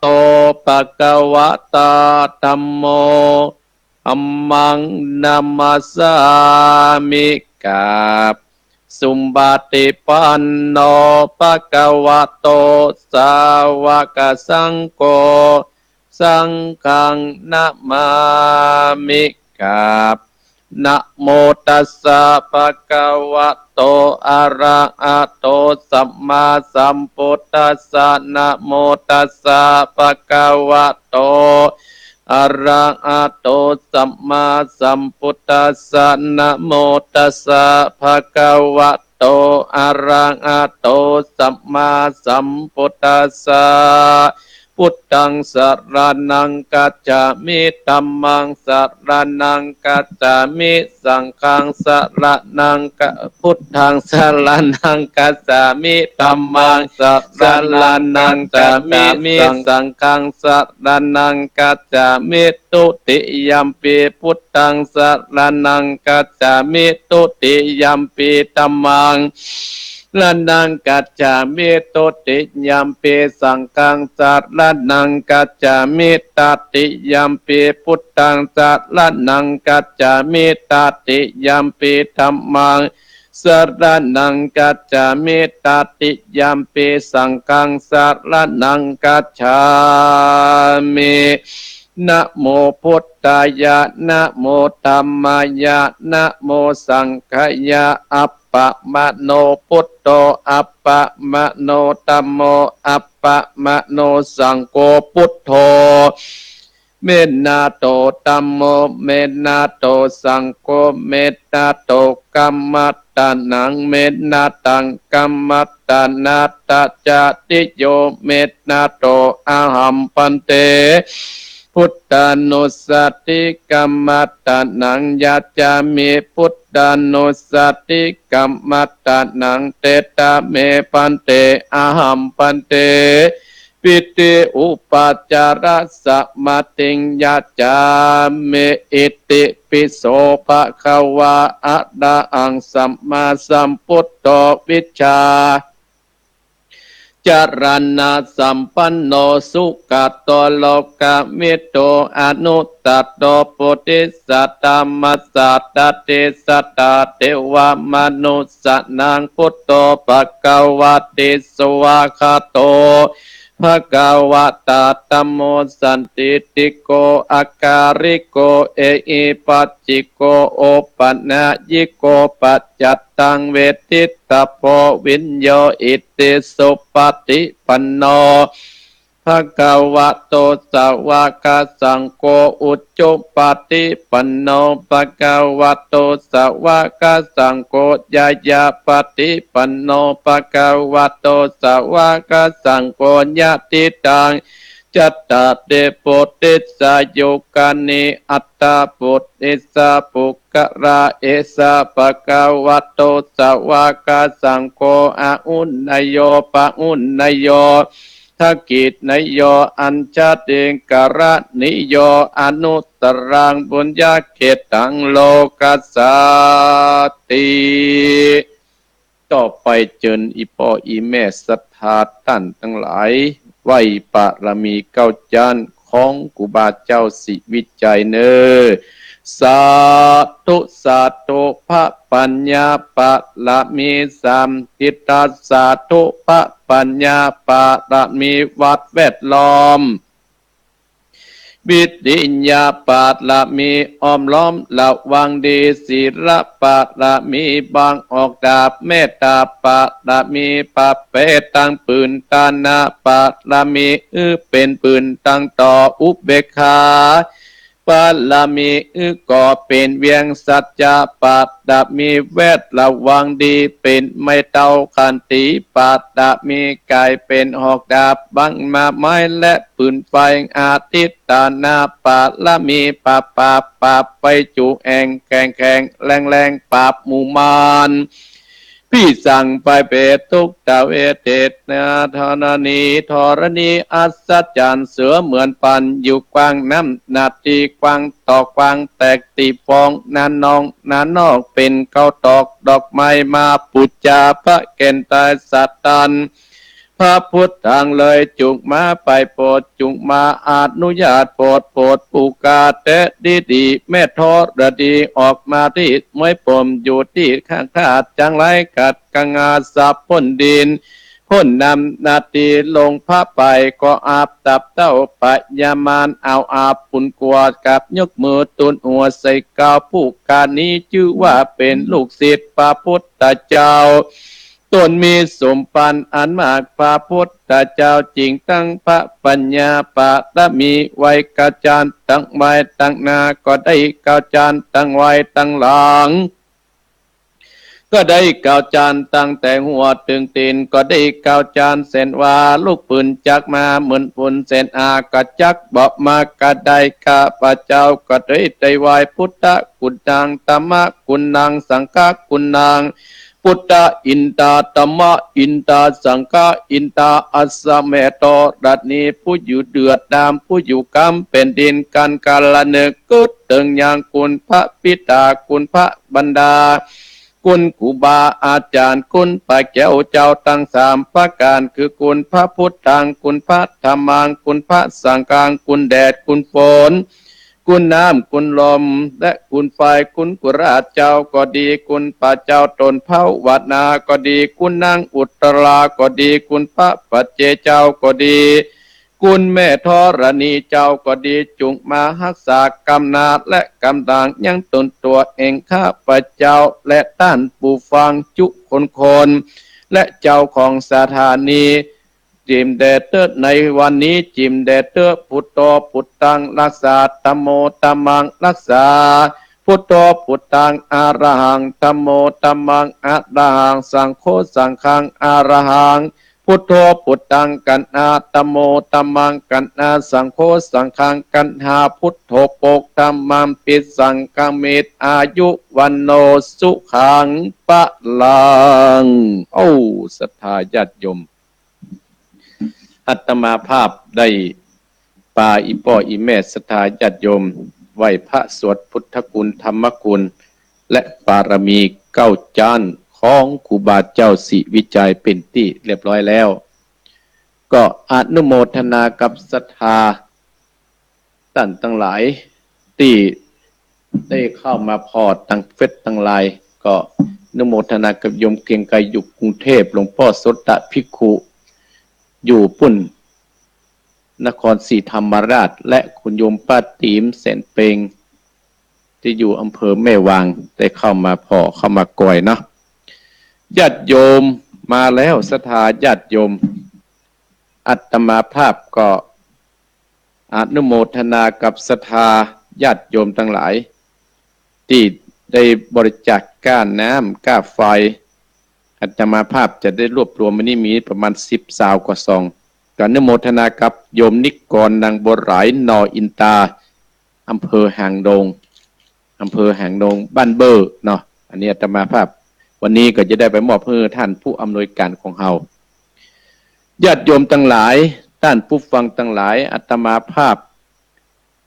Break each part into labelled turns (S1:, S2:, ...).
S1: โตปะกวะตาธัมโมธัมมังนามัสสามิกาบสุมบาติปันโนปะกวะโตสาวกสังโฆสังฆังนะมามิกาบนะโมตัสสะภะคะวะโตอะระหะโตสัมมาสัมพุทธัสสะนะโมตัสสะภะคะวะโตอะระหะโตสัมมาสัมพุทธัสสะนะโมตัสสะภะคะวะโตอะระหะโตสัมมาสัมพุทธัสสะพุทธังสรณังกัจฉามิธัมมังสรณังกัจฉามิสังฆังสรณังกัจพุทธังสรณังกัจฉามิธัมมังสรณังกัจฉามิสังฆังสรณังกัจฉามิตุติยัมปิพุทธังสรณังกัจฉามิตุติยัมปิธัมมังสรณังกัจฉามิตุติยัมปิสังฆังสรณังกัจฉามิตติยัมปิพุทธังสรณังกัจฉามิตติยัมปิธัมมังสรณังกัจฉามิตติยัมปิสังฆังสรณังกัจฉามินะโมพุทธายะนะโมธัมมายะนะโมสังฆายะอัปปะมะโนพุทโธอัปปะมะโนธัมโมอัปปะมะโนสังโฆพุทโธเมตนาโตธัมโมเมตนาโตสังโฆเมตนาโตกัมมัตตานังเมตนาตังกัมมัตตานาตจติโยเมตนาโตอะหัมปันเตพุทธานุสติกัมมัตตานังยัจจามิพุทธานุสติกัมมัตตานังเตตะเมปันเตอะหัมปันเตปิติอุปัจจารสมาติงยัจจามิอิติปิโสภะคะวะอะระหังสัมมาสัมพุทโธวิชชาจารณะสัมปันโนสุขโตโลกมิโตอนุตตโตปุติสัตตมัสสัตตติสัตตเทวมนุสสนังพุทโธภควติสวาคาโตภควตาธัมโมสันติติโกอาการิโกเอหิปัจจิโกโอปัญญิโกปัจจัตตังเวทิตาโพวิญโยอิติสุปฏิปันโนภควโตสาวกสังโฆอุจจุปฏิปันโนภควโตสาวกสังโฆยายาปฏิปันโนภควโตสาวกสังโฆญาติตังจัตตาเดปุติสายุกานิอัตตาปุติสาปุกระเอสาภควโตสาวกสังโฆอาอุนนโยปะอุนนโยทักกิจนโยอัญชเตกรณิโยอนุตตรังบุญญาเขตังโลกัสสติต่อไปเจิญอีพ่ออีแม่ศรัทธาท่านทั้งหลายไหวปารมีเก้าจานของกุบาเจ้าสิวิจัยเนอสาธุสาธุพระปัญญาปะละมีสามทิฏฐาสาธุพระปัญญาปะละมีวัดแวดล้อมวิริยาปาละมีอ้อมล้อมระวังดีศีลปาละมีบางออกดาบเมตตาปาละมีปะเปตังปืนตานาปาละมีเป็นปืนตั้งต่ออุเบกขาปาละมีก่อเป็นเวียงสัจจะปาละมีแวดระวังดีเป็นไม่เต้าขันติปาละมีกายเป็นหอกดาบบังมาไม้และปืนไฟอาทิตตานาปาละมีปาไปจุแองแข่งแรงปราบหมู่มารพี่สั่งไปเปตุกตะเวเตนาธรณีอัศจรรย์เสือเหมือนปันอยู่กวางน้ำนาทีกวางตอกกวางแตกตีฟองนานนอกเป็นเก้าตอกดอกไม้มาปุจจาพระเกณฑ์ตายสัตตันภ ระพุทธังเลยจุกมาไปโปรดจุกมาอนุญาตโปรดปูกาเตดีแม่ทอระดีออกมาที่มวยปมอยู่ที่ข้างขาดจังไรกัดกังอาสับพ้นดินพ้นนำนาทีลงพระไปก็อาบตับเต้าปะยามานเอาอาบปุ่นกวดกับยกมือตุนหัวใส่กาวผู้การนี้ชื่อว่าเป็นลูกศิษย์พระพุทธเจ้าตนมีสมปันอันมากพระพุทธเจ้าจริงตั้งพระปัญญาปะตะมีไว้กาจารตั้งไว้ตั้งนาก็ได้กาจารตั้งไว้ตั้งหลังก็ได้กาวจานตั้งแต่หัวถึงตีนก็ได้กาวจานเส้นว่าลูกปืนจักมาเหมือนปุ่นเส้นอากระจักบอกมากระได้ข้าพระเจ้าก็ได้ไหวพุทธคุณนางธรรมคุณนางสังฆคุณนางพุทธอินตาธรรมอินตาสังฆอินตาอัสสะเมโตดัดนี้ผู้อยู่เดือดดามผู้อยู่กำเป็นดินกันกาลเนกุดตึงอย่างคุณพระปิตาคุณพระบรรดาคุณครูบาอาจารย์คุณพระแก้วเจ้าตั้งสามประการคือคุณพระพุทธังคุณพระธรรมังคุณพระสังฆังคุณแดดคุณฝนคุณน้ำคุณลมและคุณไฟคุณกุราชเจ้าก็ดีคุณพระเจ้าตนเผาวัดนาก็ดีคุณนางอุตราก็ดีคุณพระปัจเจเจ้าก็ดีคุณแม่ธรณีเจ้าก็ดีจุงมารักษากำนาดและกำดังยังตนตัวเองข้าพระเจ้าและต้านผู้ฟังจุคนและเจ้าของสถานีจิมเดเตอร์ในวันนี้จิมเดเตอร์พุทโธพุทธังรักษาธัมโมธัมมังรักษาพุทโธพุทธังอะระหังธัมโมธัมมังอะระหังสังโฆสังฆังอะระหังพุทโธพุทธังกันอาธัมโมธัมมังกันอาสังโฆสังฆังกันหาพุทโธโปกธัมมังปิสังฆเมตอายุวันโนสุขังปะลังโอ้ศรัทธาญาติโยมอาตมาภาพได้ปาอีพ่ออีแม่ศรัทธาญาติโยมไหว้พระสวดพุทธคุณธรรมคุณและบารมีเก้าจานของครูบาเจ้าสิวิจัยเป็นที่เรียบร้อยแล้วก็อนุโมทนากับศรัทธาท่านทั้งหลายที่ได้เข้ามาพอดตั้งเฟซตั้งไลน์ก็อนุโมทนากับโยมเกรียงไกรอยู่กรุงเทพหลวงพ่อสดะภิกขุอยู่ปุ่นนครศรีธรรมราชและคุณโยมป้าติ๋มแสนเปงที่อยู่อำเภอแม่วางได้เข้ามาเข้ามากอยเนาะญาติโยมมาแล้วศรัทธาญาติโยมอาตมาภาพก็อนุโมทนากับศรัทธาญาติโยมทั้งหลายที่ได้บริจาคก้าน้ำก้าไฟอาตมาภาพจะได้รวบรวมมันนี่มีประมาณ10 ซาวกว่าซองการอนุโมทนากับโยมนิกรนางบัวหลายนออินตาอำเภอหางดงบ้านเบอร์เนาะอันนี้อาตมาภาพวันนี้ก็จะได้ไปมอบเพื่อท่านผู้อำนวยการของเฮาญาติโยมทั้งหลายท่านผู้ฟังทั้งหลายอาตมาภาพ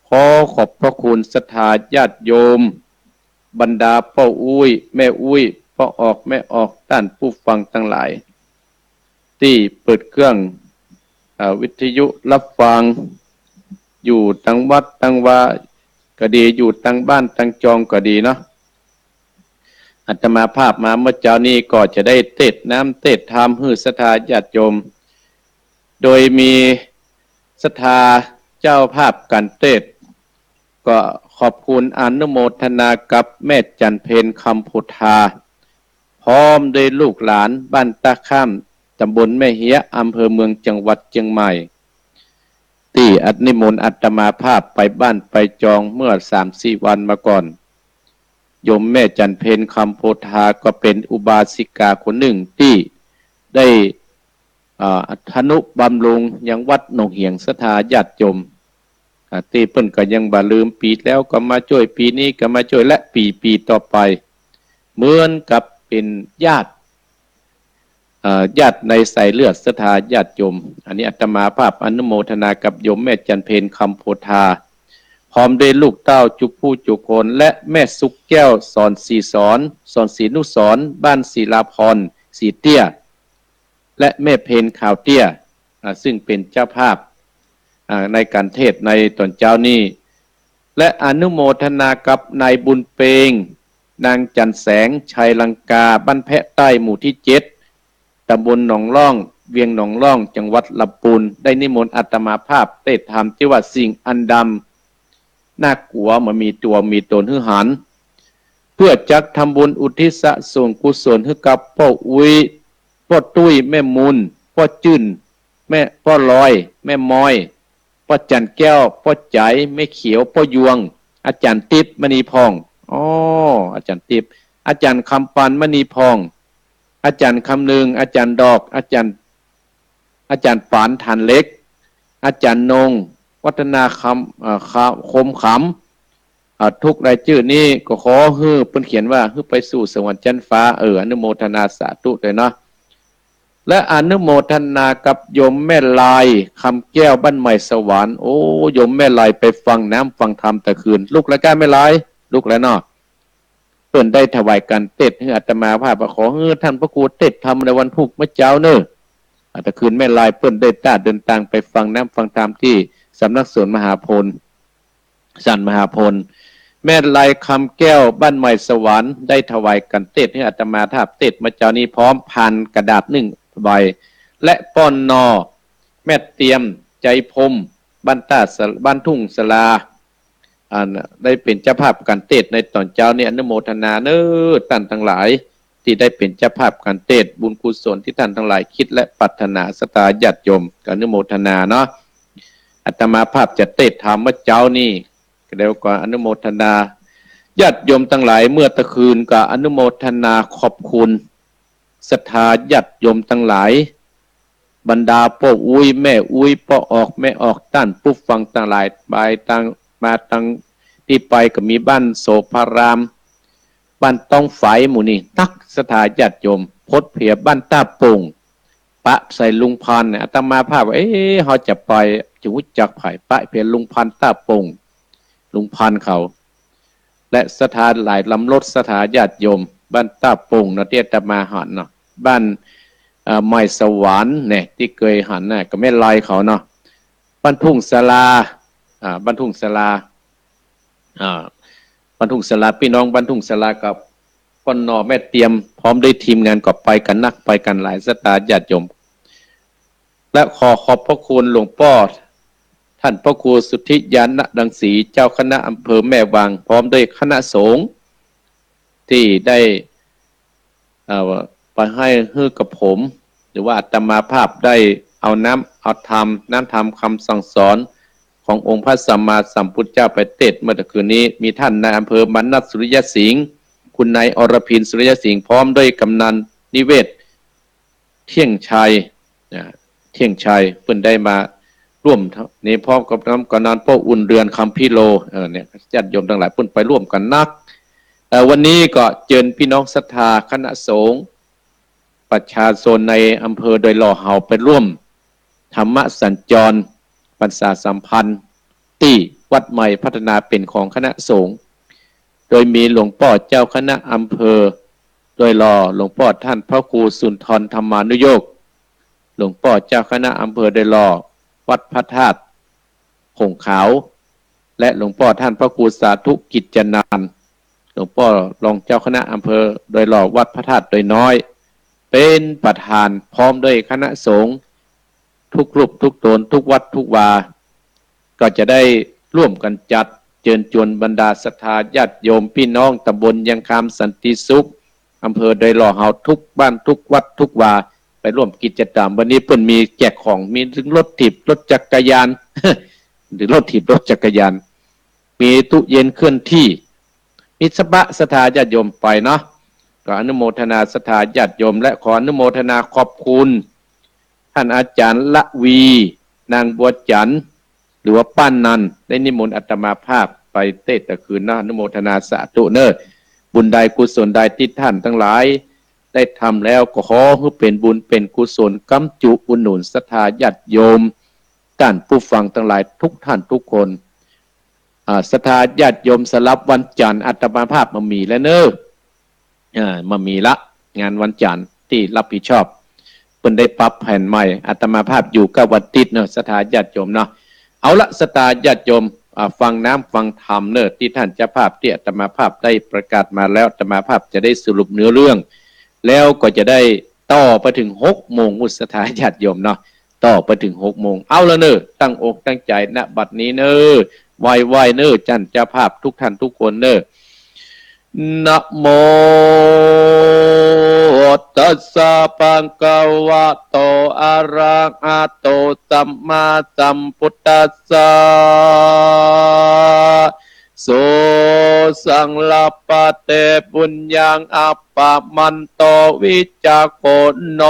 S1: ขอขอบพระคุณศรัทธาญาติโยมบรรดาพ่ออุ้ยแม่อุ้ยพ่อออกแม่ออกท่านผู้ฟังทั้งหลายที่เปิดเครื่องวิทยุรับฟังอยู่ตั้งวัดตั้งวาก็ดีอยู่ตั้งบ้านตั้งจองก็ดีเนาะอาตมาภาพมาเมื่อเจ้านี้ก็จะได้เทศน้ำเทศธรรมให้ศรัทธาญาติโยมโดยมีศรัทธาเจ้าภาพกันเทศก็ขอบคุณอนุโมทนากับแม่จันเพนคำพุทธาพร้อมด้วยลูกหลานบ้านตาข้ามตำบลแม่เหียอำเภอเมืองจังหวัดเชียงใหม่ที่นิมนต์อาตมาภาพไปบ้านไปจองเมื่อ 3-4 วันมาก่อนโยมแม่จันเพนคำโพธาก็เป็นอุบาสิกาคนหนึ่งที่ได้ธนุบำรุงยังวัดหนองเหียงศรัทธาญาติโยมที่เพิ่นก็ยังบ่ลืมปีแล้วก็มาช่วยปีนี้ก็มาช่วยและปีต่อไปเหมือนกับเป็นญาติในสายเลือดศรัทธาญาติโยมอันนี้อาตมาภาพอนุโมทนากับโยมแม่จันเพนคำโพธาพร้อมด้วยลูกเต้าจุกผู้จุกคนและแม่สุกแก้วสอนศรีนุสรบ้านศิลาพรศรีเตี้ย และแม่เพนข่าวเตี้ยซึ่งเป็นเจ้าภาพในการเทศในตอนเจ้านี้และอนุโมทนากับนายบุญเปงนางจันแสงชัยลังกาบ้านแพะใต้หมู่ที่7ตำบลหนองล่องเวียงหนองล่องจังหวัดลำพูนได้นิมนต์อาตมาภาพได้ทำที่ว่าสิ่งอันดำน่ากลัวมันมีตัวมีตนหือหันเพื่อจักทำบุญอุทิศส่วนกุศลให้กับพ่ออุ้ยพ่อตุ้ยแม่มุนพ่อจื้นแม่พ่อลอยแม่มอยพ่อจันแก้วพ่อใจแม่เขียวพ่อยวงอาจารย์ติ๊บมณีพองอาจารย์ติ๊บอาจารย์คำปันมณีพองอาจารย์คำนึงอาจารย์ดอกอาจารย์ปานฐานเล็กอาจารย์นงวัฒนาคมขำทุกรายชื่อนี้ก็ขอฮือเพิ่นเขียนว่าฮือไปสู่สวรรค์ชั้นฟ้าอนุโมทนาสาธุเลยเนาะและอนุโมทนากับโยมแม่ลายคำแก้วบ้านใหม่สวรรค์โอ้โยมแม่ลายไปฟังน้ำฟังธรรมแต่คืนลูกแล้วกันแม่ลายลูกแล้วเนาะเพิ่นได้ถวายการเทศให้อาตมาภาพขอฮือท่านพระครูเทศธรรมในวันพุธเมื่อเช้าเนอะแต่คืนแม่ลายเพิ่นได้เดินทางไปฟังน้ำฟังธรรมที่สำนักสวนมหาพลสันมหาพลแม่ลายคำแก้วบ้านใหม่สวรรค์ได้ถวายกันเทศให้อาตมาภาพเทศมาเจ้านี้พร้อมพันกระดาษ1 ใบและป้อนนอแม่เตรียมใจพมบ้านทุ่งสลาได้เป็นเจ้าภาพการเทศในตอนเจ้าเนี่ยอนุโมทนาเน้อท่านทั้งหลายที่ได้เป็นเจ้าภาพการเทศบุญกุศลที่ท่านทั้งหลายคิดและปรารถนาศรัทธาญาติโยมอนุโมทนาเนาะอาตมาภาพจะเทศธรรมเมื่อเจ้านี่เดี๋ยวก่อนอนุโมทนาญาติโยมทั้งหลายเมื่อตะคืนก็อนุโมทนาขอบคุณศรัทธาญาติโยมทั้งหลายบรรดาพ่ออุ้ยแม่อุ้ยพ่อออกแม่ออกต้านผู้ฟังทั้งหลายไปตั้งมาตั้งที่ไปก็มีบ้านโสภารามบ้านต้องไฟหมู่นี่ตักศรัทธาญาติโยมพดเพียบ้านตาโป่งปะใส่ลุงพันเนี่ยอาตมาภาพว่าเขาจะไปจุจักไผ่ปะเพียลุงพันตาโป่งลุงพันเขาและสถานหลายลำรถสถานญาติโยมบ้านตาโป่งเนาะที่อาตมาหันเนาะบ้านไม้สวรรค์เนี่ยที่เคยหันน่ะก็ไม่ไล่เขาเนาะบ้านทุ่งสลาบ้านทุ่งสลาบ้านทุ่งสลาพี่น้องบ้านทุ่งสลากับป้อนนอแม่เตรียมพร้อมได้ทีมงานก็ไปกันนักไปกันหลายสถานญาติโยมและขอบพระคุณหลวงพ่อท่านพระครูสุทธิยานดังศรีเจ้าคณะอำเภอแม่วางพร้อมด้วยคณะสงฆ์ที่ได้ไปให้กับผมหรือว่าอาตมาภาพได้เอาน้ำธรรมคำสั่งสอนขององค์พระสัมมาสัมพุทธเจ้าไปเทศน์เมื่อคืนนี้มีท่านนายอำเภอบรรณัฐสุริยสิงห์คุณนายอรพินสุริยสิงห์พร้อมด้วยกำนันนิเวศเที่ยงชัยเพิ่นได้มาร่วมในพร้อมกับกำนันพ่ออุ่นเรือนคำพิโลเนี่ยญาติโยมทั้งหลายเพิ่นไปร่วมกันนักวันนี้ก็เชิญพี่น้องศรัทธาคณะสงฆ์ประชาชนในอำเภอโดยหล่อเฮาไปร่วมธรรมสัญจรปรรษาสัมพันธ์ที่วัดใหม่พัฒนาเป็นของคณะสงฆ์โดยมีหลวงพ่อเจ้าคณะอำเภอโดยหล่อหลวงพ่อท่านพระครูสุนทรธรรมานุโยคหลวงพ่อเจ้าคณะอำเภอโดยหล่อวัดพระธาตุหงขาวและหลวงพ่อท่านพระครูสาธุกิจจนานหลวงพ่อรองเจ้าคณะอำเภอโดยหล่อวัดพระธาตุโดยน้อยเป็นประธานพร้อมด้วยคณะสงฆ์ทุกรูปทุกตนทุกวัดทุกวาก็จะได้ร่วมกันจัดเชิญชวนบรรดาศรัทธาญาติโยมพี่น้องตำบลยังคำสันติสุขอำเภอโดยหล่อเฮาทุกบ้านทุกวัดทุกวาไปร่วมกิจกรรมวันนี้เพิ่นมีแจกของมีถึงรถถีบรถจักรยาน หรือรถถีบรถจักรยานมีตู้เย็นเคลื่อนที่มีสบะศรัทธาญาติโยมไปเนาะก็อนุโมทนาศรัทธาญาติโยมและขออนุโมทนาขอบคุณท่านอาจารย์ละวีนางบัวจันทร์หรือว่าป้านนันได้นิมนต์อาตมาภาพไปเทศน์แต่คืนนะอนุโมทนาสาธุเนอบุญใดกุศลใดที่ท่านทั้งหลายได้ทำแล้วก็ขอให้เป็นบุญเป็นกุศลกำจุอุดหนุนศรัทธาญาติโยมท่านผู้ฟังทั้งหลายทุกท่านทุกคนศรัทธาญาติโยมสลับวันจันทร์อาตมาภาพมามีแล้วเนอมามีละงานวันจันทร์ที่รับผิดชอบเปิ พิ่นได้ปรับแผนใหม่อาตมาภาพอยู่กับวัดติดเนาะสถาญาติโยมเนาะเอาละสถาญาติโยมฟังน้ำฟังธรรมเนอะที่ท่านเจ้าภาพที่อาตมาภาพได้ประกาศมาแล้วอาตมาภาพจะได้สรุปเนื้อเรื่องแล้วก็จะได้ต่อไปถึง6 โมงมุสถาญาติโยมเนาะต่อไปถึง6 โมงเอาละเนอะตั้งอกตั้งใจณบัดนี้เนอะไวๆเนอะจันเจ้าภาพทุกท่านทุกคนเนอะนะโมตัสสะภะคะวะโตอะระหะโตสัมมาสัมพุทธัสสะโสสังลปะเตปุญญังอัปปะมันโตวิจักโขโน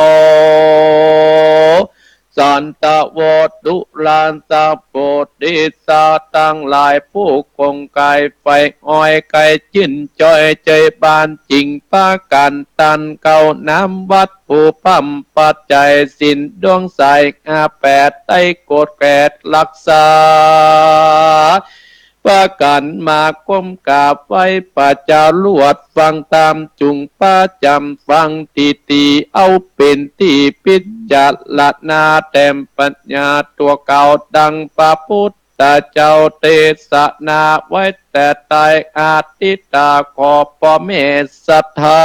S1: สันตะโวตุลานตะโพธิสัตว์ตั้งหลายผู้คงกายไฟอ้อยไก่จิ้นจอยใจบานจริงปากันตันเก่าน้ำวัดผู้พัมปัจจัยสินดวงใส8ไต้โกดแกดรักษาประกันมาก้มกราบไว้ปัจจาลวดฟังตามจุงป้าจำฟังตีเอาเป็นที่พิจารณาแต้มปัญญาตัวเก่าดังพระพุทธเจ้าเทศนาไว้แต่ตายอาทิตาขอพ่อแม่ศรัทธา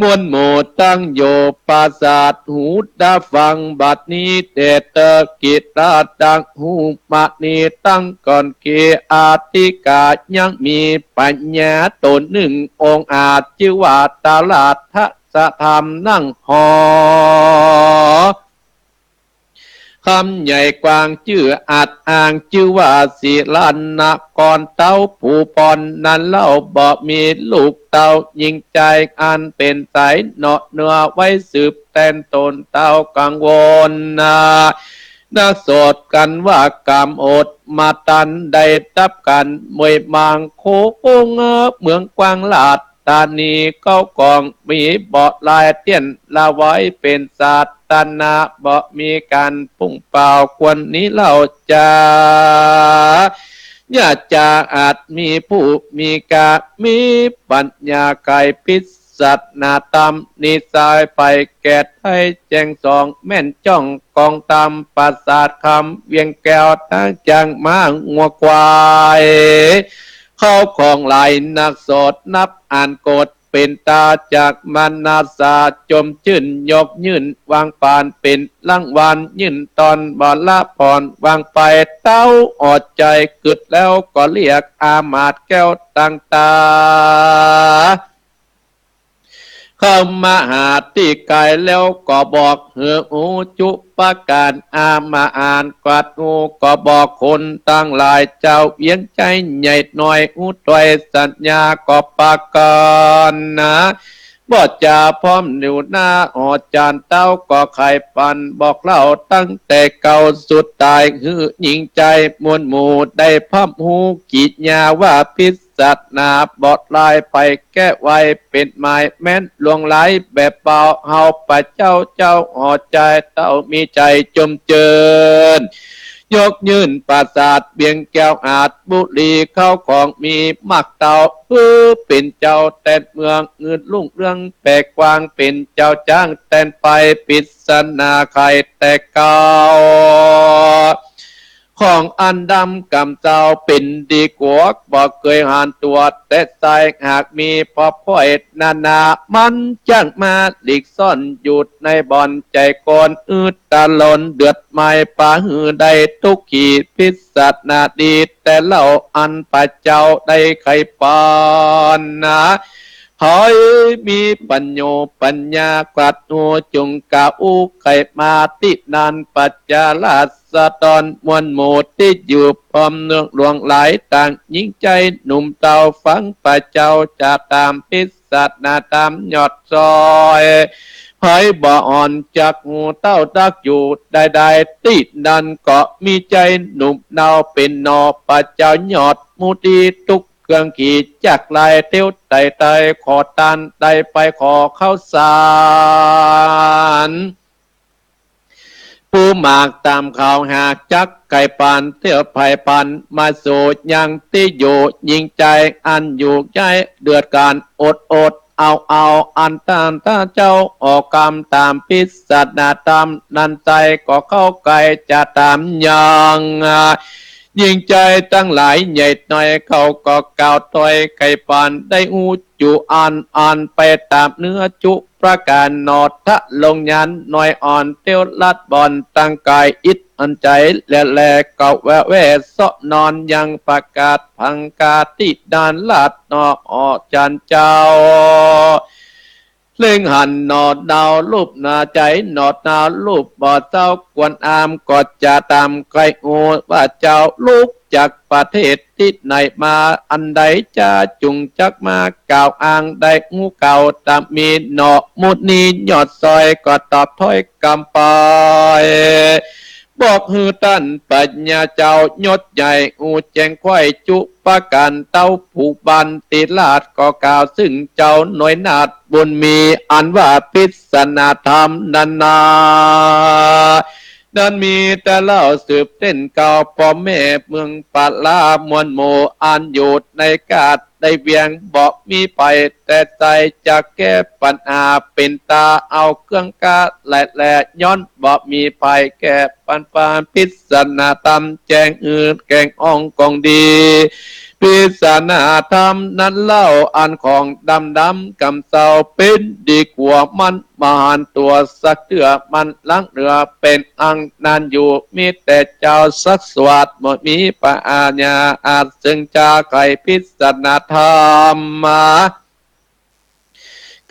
S1: มวลหมู่ตั้งโยปราสาทหูดาฟังบัดนี้เดตกิตาดังหูมานีตั้งก่อนเกอาติกายังมีปัญญาตนหนึ่งองค์อาจจิวาตาลาทะสะธรรมนั่งหอคำใหญ่กว้างชื่ออัดอ่างชื่อว่าศิลันนะก่อนเต้าผู้ปอนนั้นเล่าบ่มีลูกเต้ายิงใจอันเป็นสายเนาะเนื้อไว้สืบแทนตนเต้ากังวลนักโสดกันว่ากรรมอดมาตันได้ทับกันมวยมางโคงเมืองกวางลาดตานีเก้ากองมีเบาะลายเตี้ยนละไว้เป็นศาสตนาเบาะมีการพุ่งเปล่าควรนี้เล่าจาญาจาอาจมีผู้มีกามีปัญญาไกพิสัตนาตามนิสัยไปแก่ไทยแจงสองแม่นจ้องกองตามปราสาทคำเวียงแก้วตั้งจังมางัวควายเข้าของไหลนักโสดนับอ่านกฎเป็นตาจากมานาสาจมชื่นยกยื่นวางปานเป็นลังวันยื่นตอนบอละพรวางไปเต้าอดใจกึดแล้วก็เรียกอามาตแก้วตั้งตาเข้ามาหาที่ไกลแล้วก็บอกเหืออูจุปการอามาอ่านกวาดงูก็บอกคนตั้งหลายเจ้าเวียงใจใหญ่หน่อยอุตวยสัญญาก็ปากกันนะบอดจาพร้อมอยู่หน้าออจานเต้าก็ไข่ปันบอกเล่าตั้งแต่เก่าสุดตายหือหญิงใจมวลหมู่ได้พับหูกีดยาว่าพิสัตนาบอดลายไปแก้ไว้เป็นไม้แม้นลวงไหลแบบเบาเฮาปะเจ้าออใจเต้ามีใจจมเจิญยกยื่นปราสาทเบียงแก้วอาจบุรีเข้าของมีมักเต่าเป็นเจ้าแต่เมืองเงินลุ่งเรื่องแปลกกวางเป็นเจ้าจ้างแต่นไปปิศนาไข่แต่เก่าของอันดำกำเจ้าเป็นดีกว่าบอกเคยหันตัวแต่ใจหากมีพอพ่อยนามันจ้างมาหลีกซ่อนหยุดในบ่อนใจก่อนตาลนเดือดไม่ป่าหือได้ทุกขีพิสัตนาดีแต่เล่าอันป่าเจ้าได้ไขปานนะหอยมีปัญโยปัญญากลัดหัวจงกาอุไขมาตินันปัจจาลาสะตอนมวลหมู่ที่อยู่พร้อมเนืองหลวงหลายต่างยิ่งใจหนุ่มเต่าฟังป่าเจ้าจะตามพิสัตนาตามยอดซอยหอยบ่อ่อนจากหูเต้าดักอยู่ใดตินันก็มีใจหนุ่มเนาเป็นนอป่าเจ้ายอดมูดีทุกเครื่องขีดจากลายเตี้ยวไต่ขอตันได้ไปขอเข้าสารผู้หมากตามข่าวหากจักไก่ปันเที่ยวไผ่ปันมาสู่ยังที่อยู่ยิงใจอันอยู่ใจเดือดการอด เอาอันตานตาเจ้าออกกรรมตามพิษนาตามนันใจก็เข้าไกลจะตามยังยิ่งใจตั้งหลายใหญ่หน่อยเขาก็กล่าวถอยไก่ปานได้อูจุอ่านไปตามเนื้อจุประการนอทะลงยันหน่อยอ่อนเตียวลัดบอลตั้งกายอิดอันใจแลเก่าแวสะนอนยังประกาศพังกาติดานลาดนอจันเจ้าเล่งหันนอดดาวรูปนาใจนอดดาวรูปบ่อเจ้ากวนอามก็จะตามไกลโอว่าเจ้าลูกจากประเทศที่ไหนมาอันใดจะจุงจักมากล่าวอ้างได้งูเก่าตามมีหนอมุดนียอดซอยก็ตอบถ้อยกำปอยบอกฮือตันปัญญาเจ้ายศใหญ่อูแจงควายจุประกันเต้าผูกบันติลาดก็กล่าวซึ่งเจ้าหน่วยนาดบุญมีอันว่าพิศนาธรรมนานั้นมีแต่เล่าสืบเต้นเก่าพ่อแม่เมืองปาลามวลโมอันอยู่ในกาดได้เวียงบอกมีไปแต่ใจจะแก้ปัญหาเป็นตาเอาเครื่องกาแหละย้อนบอกมีไปแก้ปัญหาพิศนาตำแจงอื่นแกงอ่องกองดีพิศนาธรรมนั้นเล่าอันของดำกำเศร้าเป็นดีกว่ามันมหันตัวสักเถื่อมันลังเรือเป็นอังนานอยู่มีแต่เจ้าสักสวัสดิ์หมดมีปะอาญาอาจจึงจะไขพิศนาธรรมมา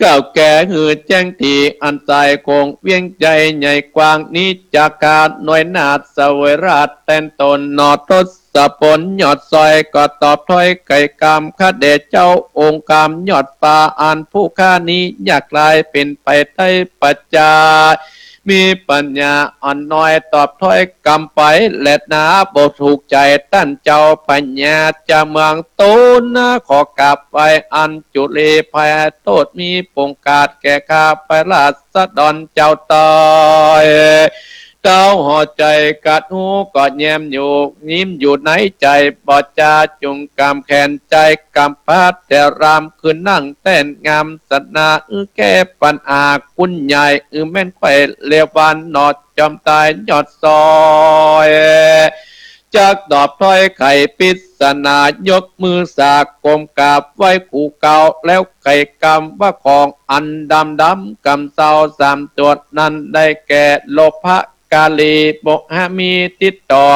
S1: ก้าวแก่หือแจ้งทีอันใจคงเวียงใจใหญ่กว้างนี้จากการหน่วยนาดสวยราชแต่นตนนอทศผลยอดซอยก็ตอบถ้อยไก่กรรมข้าเดชเจ้าองค์กรรมยอดฟ้าอันผู้ข้านี้อยากกลายเป็นไปไทยปัจจามีปัญญาอ่อนน้อยตอบถ้อยกำไปและนาบทถูกใจตั้นเจ้าปัญญาจะเมืองตูนนะขอกลับไปอันจุเลภัยโทษมีปงกาดแก่ข้าไปลาสะดอนเจ้าตอยเจ้าห่อใจกัดหูกอดแยมอยู่ยิ้มอยู่ในใจบอดจาจุงกำแขนใจกำพัดแต่รำคืนนั่งเต้นงามสนาแก้ปัญหาคุณใหญ่แม่นไข่เลียววันนอดจอมตายยอดซอยจากดอบถ้อยไข่ปิศนายกมือสากกลมกราบไว้ขู่เก่าแล้วไข่กำว่าของอันดำกำเศร้าสามตัวนั้นได้แก่โลภะกาลีโมหะมีติดต่อ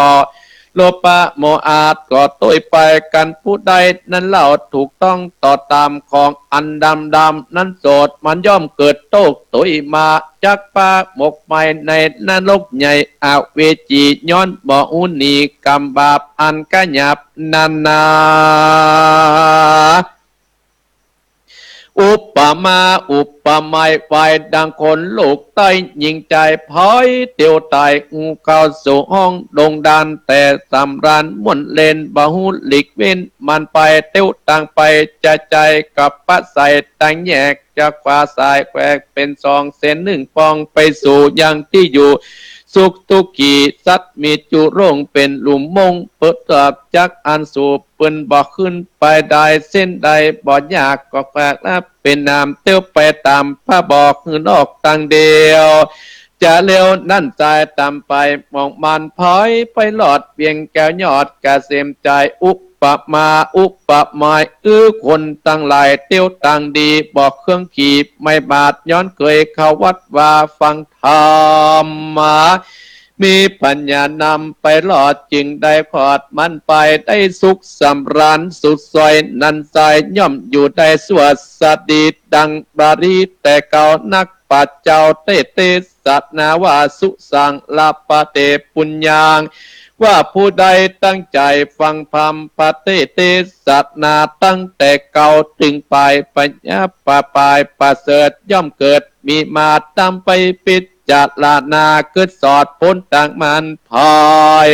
S1: โลภะโมอาทก็ต้วยไปกันผู้ใดนั้นเล่าถูกต้องต่อตามของอันดำนั้นโสดมันย่อมเกิดโตกตุยมาจากปาหมกไปในนรกใหญ่อาเวจีย้อนบ่อุนีกรรมบาปอันกะหยับนาอุปมาอุปไมยไฟดังคนลูกใต้ยิงใจพอยเตียวตายอูเข้าสู่ห้องดงดานแต่สำรันม่วนเลนบาหุหลีกเว้นมันไปเตียวต่างไปจะใจกับปะใสต่างแยกจากขวาสายแควกเป็นสองเส้นหนึ่งปองไปสู่ยังที่อยู่สุขทุกขีสัตมีจุร่งเป็นหลุมมงเปิดตอบจักอันสูบปืนบ่ขึ้นไปได้เส้นใดบ่ยากก็แฝกและเป็นนามเตี้ยวไปตามพระบอกคือนอกต่างเดียวจะเร็วนั่นใจตามไปมองมันพอยไปหลอดเพียงแก้วยอดกะเสมใจอุปมาอุปไมยคนตั้งหลายเตี้ยวต่างดีบอกเครื่องขีบไม่บาดย้อนเคยเข้าวัดว่าฟังธรรมมามีปัญญานำไปหลอดจึงได้พอดมันไปได้สุขสำราญสุดซอยนันใจย่อมอยู่ได้สวดสดีดังบารีแต่เก่านักปัจเจ้าเตสัตนาวาสุสังลาปเตปุญญางว่าผู้ใดตั้งใจฟังธรรมปฏิเตสัตนาตั้งแต่เก่าถึงไปปัญญาปาปายประเสริฐย่อมเกิดมีมาตามไปปิดจัดลานาเกิดสอดพ้นต่างมันพาย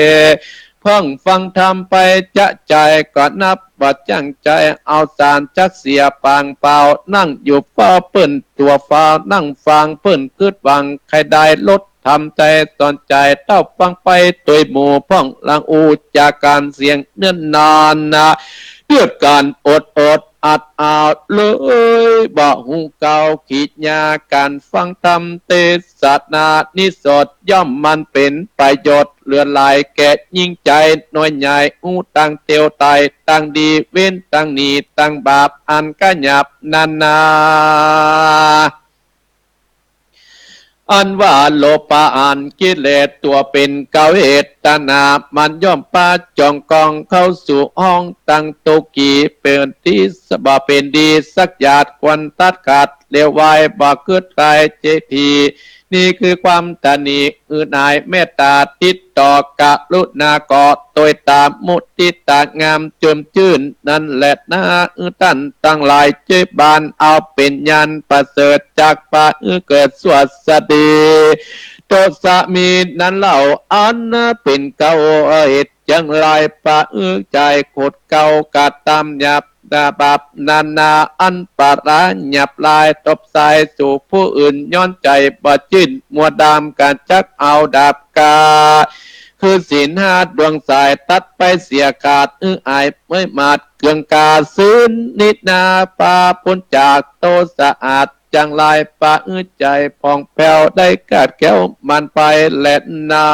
S1: เพิ่งฟังธรรมไปจะใจก็นับบัดจังใจเอาสารจักเสียปางเปล่านั่งอยู่เฝ้าเปิ่นตัวฟ้านั่งฟังเปิ่นคืดวังใครได้ลดทำใจตอนใจเต้าฟังไปตัวหมู่พ่องลังอูจากการเสียงเนื่อนนานนะเพื่อการอด อัดอาดเลยบ่หูเก่าขีดยาการฟังธรรมเทศนานิสดย่อมมันเป็นประโยชน์เลือนลายแก่ยิ่งใจน้อยใหญ่อู้ตั้งเตียวไตตั้งดีเว้นตั้งหนีตั้งบาปอันกะหยับนานาอันว่าโลภะอันกิเลสตัวเป็นเกาเหตนามันย่อมปาจองกองเข้าสู่ห้องตั้งตุกีเป็นที่สบาเป็นดีสักหยาดควันตัดขาดเลวไว้บ่เกิดใจเจทีนี่คือความตนีนายเมตตาติดต่อกะลุณาเกาะโดยตามมุติตางามเจิมชื่นนั่นแหละนะตั้นตั้งหลายเจ็บบานเอาเป็นยันประเสริฐจากปาเกิดสวัสดีโตสามีนั้นเล่าอันเป็นเก่าเหตุจังไรปะใจขดเก่ากะตามหยับดาบับนานาอันปาราหยับลายตบสายสู่ผู้อื่นย้อนใจบ่จิ้นมัวดามการจักเอาดาบกาคือศีลห้าดวงสายตัดไปเสียขาดอายไม่มาดเกืองกาซื้นนิดนาปาพ้นจากโตสะอาดจังลายปะใจผ่องแผ้วได้กาดแก้วมันไปและนา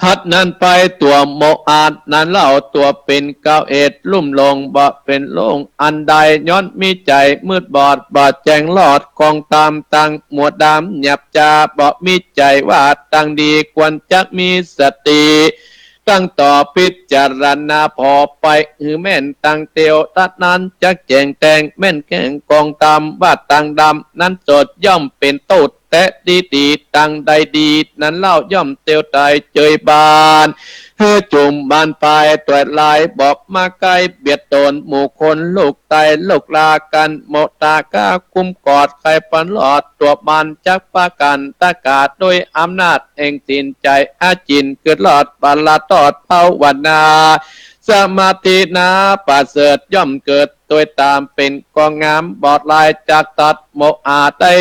S1: ทัดนั้นไปตัวโมอาดนั้นเล่าตัวเป็นเก้าเอ็ดลุ่มลงบ่เป็นโลงอันใดย้อนมีใจมืดบอดบ่แจงหลอดกองตามตังหมวดดำหยับจาบ่มีใจว่าตังดีควรจะมีสติตั้งต่อพิจารณาพอไปแม่นตังเตียวตัดนั้นจักแจงแตงแม่นแข่งกองตามว่าตังดำนั้นสดย่อมเป็นโตดแต่ดีตังใดดีนั้นเล่าย่อมเตียวใจเจยบานเฮือจุ่มบานไปตัวลายบอกมาไกลเบียดตนหมู่คนลูกไตลูกลากันโมตากาคุ้มกอดใครปันหลอดตัวบานจักปากันตากาศโดยอำนาจแห่งสินใจอาจินเกิดหลอดบาลาตอดเผาวันนาสมาธินาประเสริฐย่อมเกิดโดยตามเป็นกองงามบอดลายจากตัดโมอาได้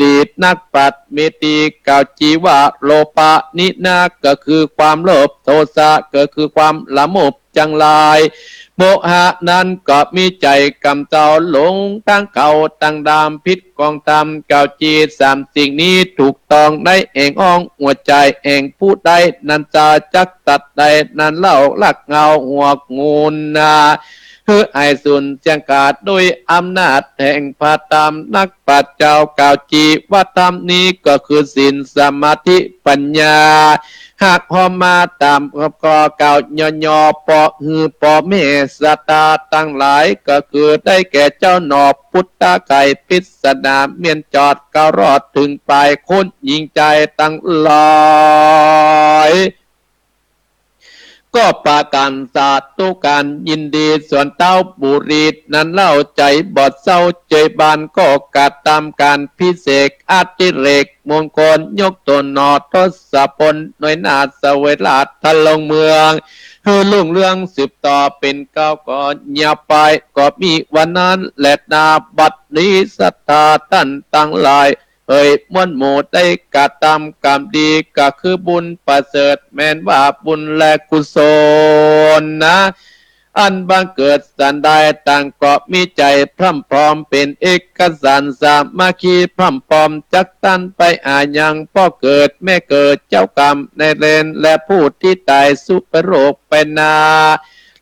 S1: ดีนักปัดเมตีเก่าจีวะโลปะนินาก็คือความโลภโทสะก็คือความละโมบจังลายโมหะนั้นก็มีใจกำเจ้าหลงตั้งเก่าตั้งดามพิษกองตามเก่าจีสามสิ่งนี้ถูกต้องได้เองอ้องหัวใจเองผู้ใดนันจะจักตัดใดนั้นเล่าลักเงาหัวงูนาคือไอสุนจังกาดโดยอำนาจแห่งพระธรรมนักปัจเจ้าเก่าจีว่าธรรมนี้ก็คือศีลสมาธิปัญญาหากพอมาตามก็เก่าย่อปอฮือปอเมสตาตั้งหลายก็คือได้แก่เจ้าหนอบพุทธไก่พิสดาเมียนจอดก็รอดถึงปลายคนยิงใจตั้งลอยก็ปาการสาธุการยินดีส่วนเต้าบุรีนั้นเล่าใจบอดเศร้าใจบานก็กัดตามการพิเศษอาติเรกมงคลยกตนนอทศพลหน่วยนาสเวลาทะลงเมืองคือลุ่งเรื่องสืบต่อเป็นเก้าก่อนอย่าไปก็มีวันนั้นและนาบัดนี้ศรัทธาท่านตั้งหลายมวลหมู่ได้กระทำกรรมดีก็คือบุญประเสริฐแม้นว่าบุญและกุศลนะอันบังเกิดสันใดต่างก็มีใจพร่ำพร้อมเป็นเอกสันสามัคคีพร่ำพร้อมจักตันไปอายังพ่อเกิดแม่เกิดเจ้ากรรมในเรนและผู้ที่ตายสุปโรคไปนา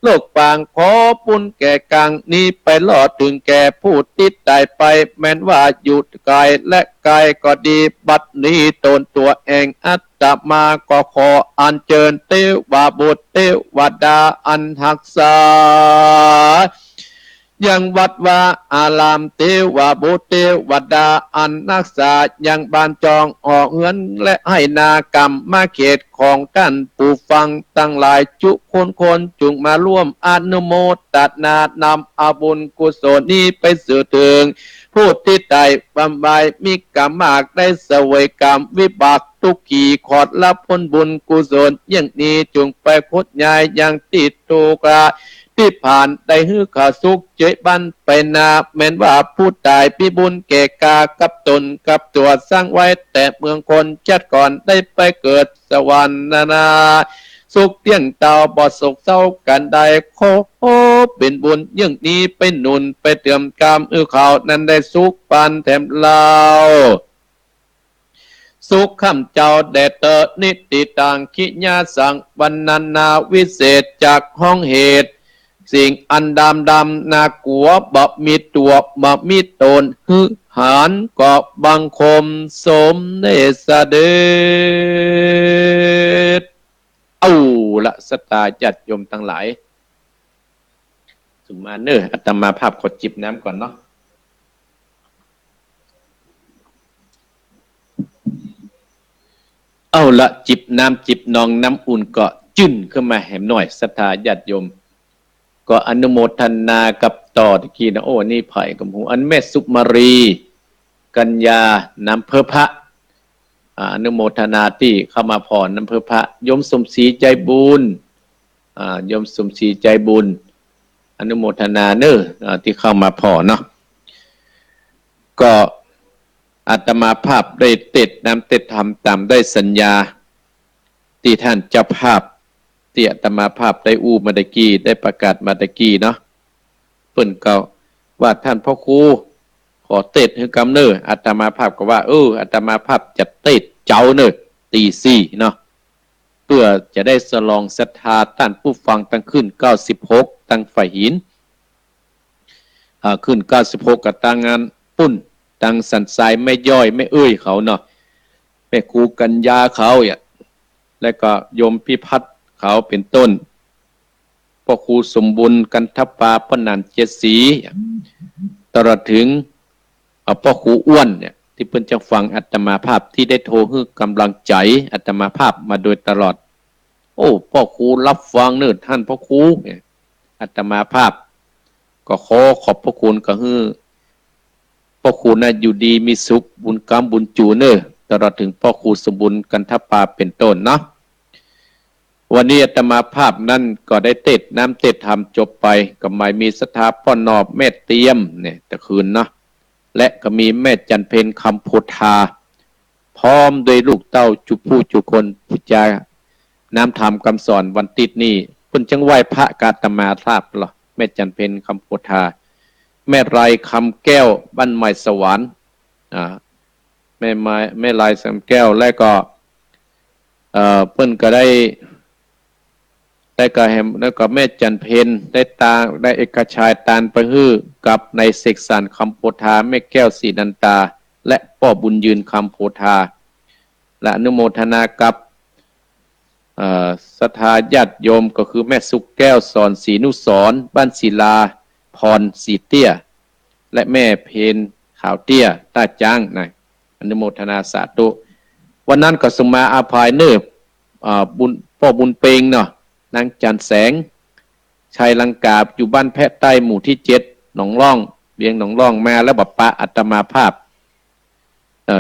S1: โลกปางขอปุญแก่กังนี้ไปลอดถึงแก่ผู้ที่ตายไปแม้นว่าหยุดกายและกายก็ดีบัดนี้ตนตัวเองอัตตมาก็ขออัญเชิญเทวบุตรเทวดาอันหักษายังวัดว่าอารามเทวบุตรเทวดาอันนักษายังบานจองออกเงินและให้นากรรมมาเขตของกันผู้ฟังตั้งหลายจุคนจุงมาร่วมอนุโมทนานำอาบุญกุศลนี้ไปสื่อถึงผู้ที่ตายบำบายมีกรรมมากได้เสวยกรรมวิบากทุกขีขอดรับผลบุญกุศลอย่างนี้จงไปคดยายอย่างติดตุกะที่ผ่านได้ฮือขาสุขเจบันไปนาแม้นว่าผู้ตายพิบุญเกกากับตนกับตัวสร้างไว้แต่เมืองคนชาติก่อนได้ไปเกิดสวรรค์นา สุขเที่ยงเต่าบ่สุขเศร้ากันใดขอเป็นบุญยิ่งนี้ไปหนุนไปเติมกามเขานั้นได้สุขปานแถมเราสุขข้ามเจ้าแดดเตอนิติตังขิญาสังวันนันนาวิเศษจากห้องเหตุสิ่งอันดำนากัวบะมีตัวบะมีตนฮึหานก็บังคมสมเนสเดชเอาละสตาจัดยมทั้งหลายสุมาเนออาตมาภาพขอจิบน้ำก่อนเนาะเอาละจิบน้ำจิบนองน้ำอุ่นก็จื่นขึ้นมาแหมหน่อยศรัทธาญาติโยมก็อนุโมทนากับต่อตะกี้นะโอ้นี่ไผ่กับหูอันแม่สุมารีกัญญาน้ำเพอพระอนุโมทนาที่เข้ามาพรน้ำเพอพระยมสมศรีใจบุญยมสมศรีใจบุญอนุโมทนาเนอที่เข้ามาพรเนาะก็อาตมาภาพได้เต็ดน้ำเต็ดธรรมตามได้สัญญาที่ท่านเจ้าภาพที่อาตมาภาพได้อู้มาตะกี้ได้ประกาศมาตะกี้เนาะเพิ่นเก่าว่าท่านพ่อครูขอเต็ดให้กำเนออาตมาภาพก็ว่าอาตมาภาพจะเต็ดเจ้าเนอตีสี่เนาะเพื่อจะได้สลองศรัทธาท่านผู้ฟังตั้งขึ้น96ตั้งฝ่ายหินขึ้น96กับตั้งงานปุ้นตั้งสันทรายไม่ย่อยไม่เขาเนาะแม่ครูกัญญาเขาและก็โยมพิพัฒน์เขาเป็นต้นพ่อครูสมบุญกันทปาพนันเจสีตลอดถึงพ่อครูอ้วนเนี่ยที่เพิ่นจะฟังอาตมาภาพที่ได้โทรให้กำลังใจอาตมาภาพมาโดยตลอดพ่อครูรับฟังเนิ่นท่านพ่อครูอาตมาภาพก็ขอขอบพระคุณก็คือพ่อครูน่ะอยู่ดีมีสุขบุญกรรมบุญจูเนอตลอดถึงพ่อครูสมบุญกันทปาเป็นต้นเนาะวันนี้อาตมาภาพนั้นก็ได้เต็ดน้ำเต็ดธรรมจบไปก็หมายมีสถาพ่อนอบแม่เตียมเนี่ยตะคืนเนาะและก็มีแม่จันเพนคำโพธาพร้อมโดยลูกเต้าจุผู้จุคนผู้จาน้ำธรรมคำสอนวันติดนี่เพิ่นจังไหว้พระกาตมาภาพเหรอแม่จันเพนคำโพธาแม่ไรคำแก้วบ้านใหม่สวรรค์แม่ไรคำแก้วและก็เพิ่นก็ได้แล้วก็แม่จันเพนได้เอกชัยตาลประฮือกับในเสกสรรคำโพธาแม่แก้วศรีนันตาและพ่อบุญยืนคำโพธาและอนุโมทนากับศรัทธาญาติโยมก็คือแม่สุกแก้วสอนศรีนุสรบ้านศิลาพรศรีเตี้ยและแม่เพนขาวเตี้ยตาจ้างนะอนุโมทนาสาธุวันนั้นก็สมาอาภายเนิบบุญพ่อบุญเปงเนาะนางจันแสงชัยลังกาอยู่บ้านแพะใต้หมู่ที่7หนองร่องเวียงหนองร่องมาแล้วบัปปะอัตมาภาพ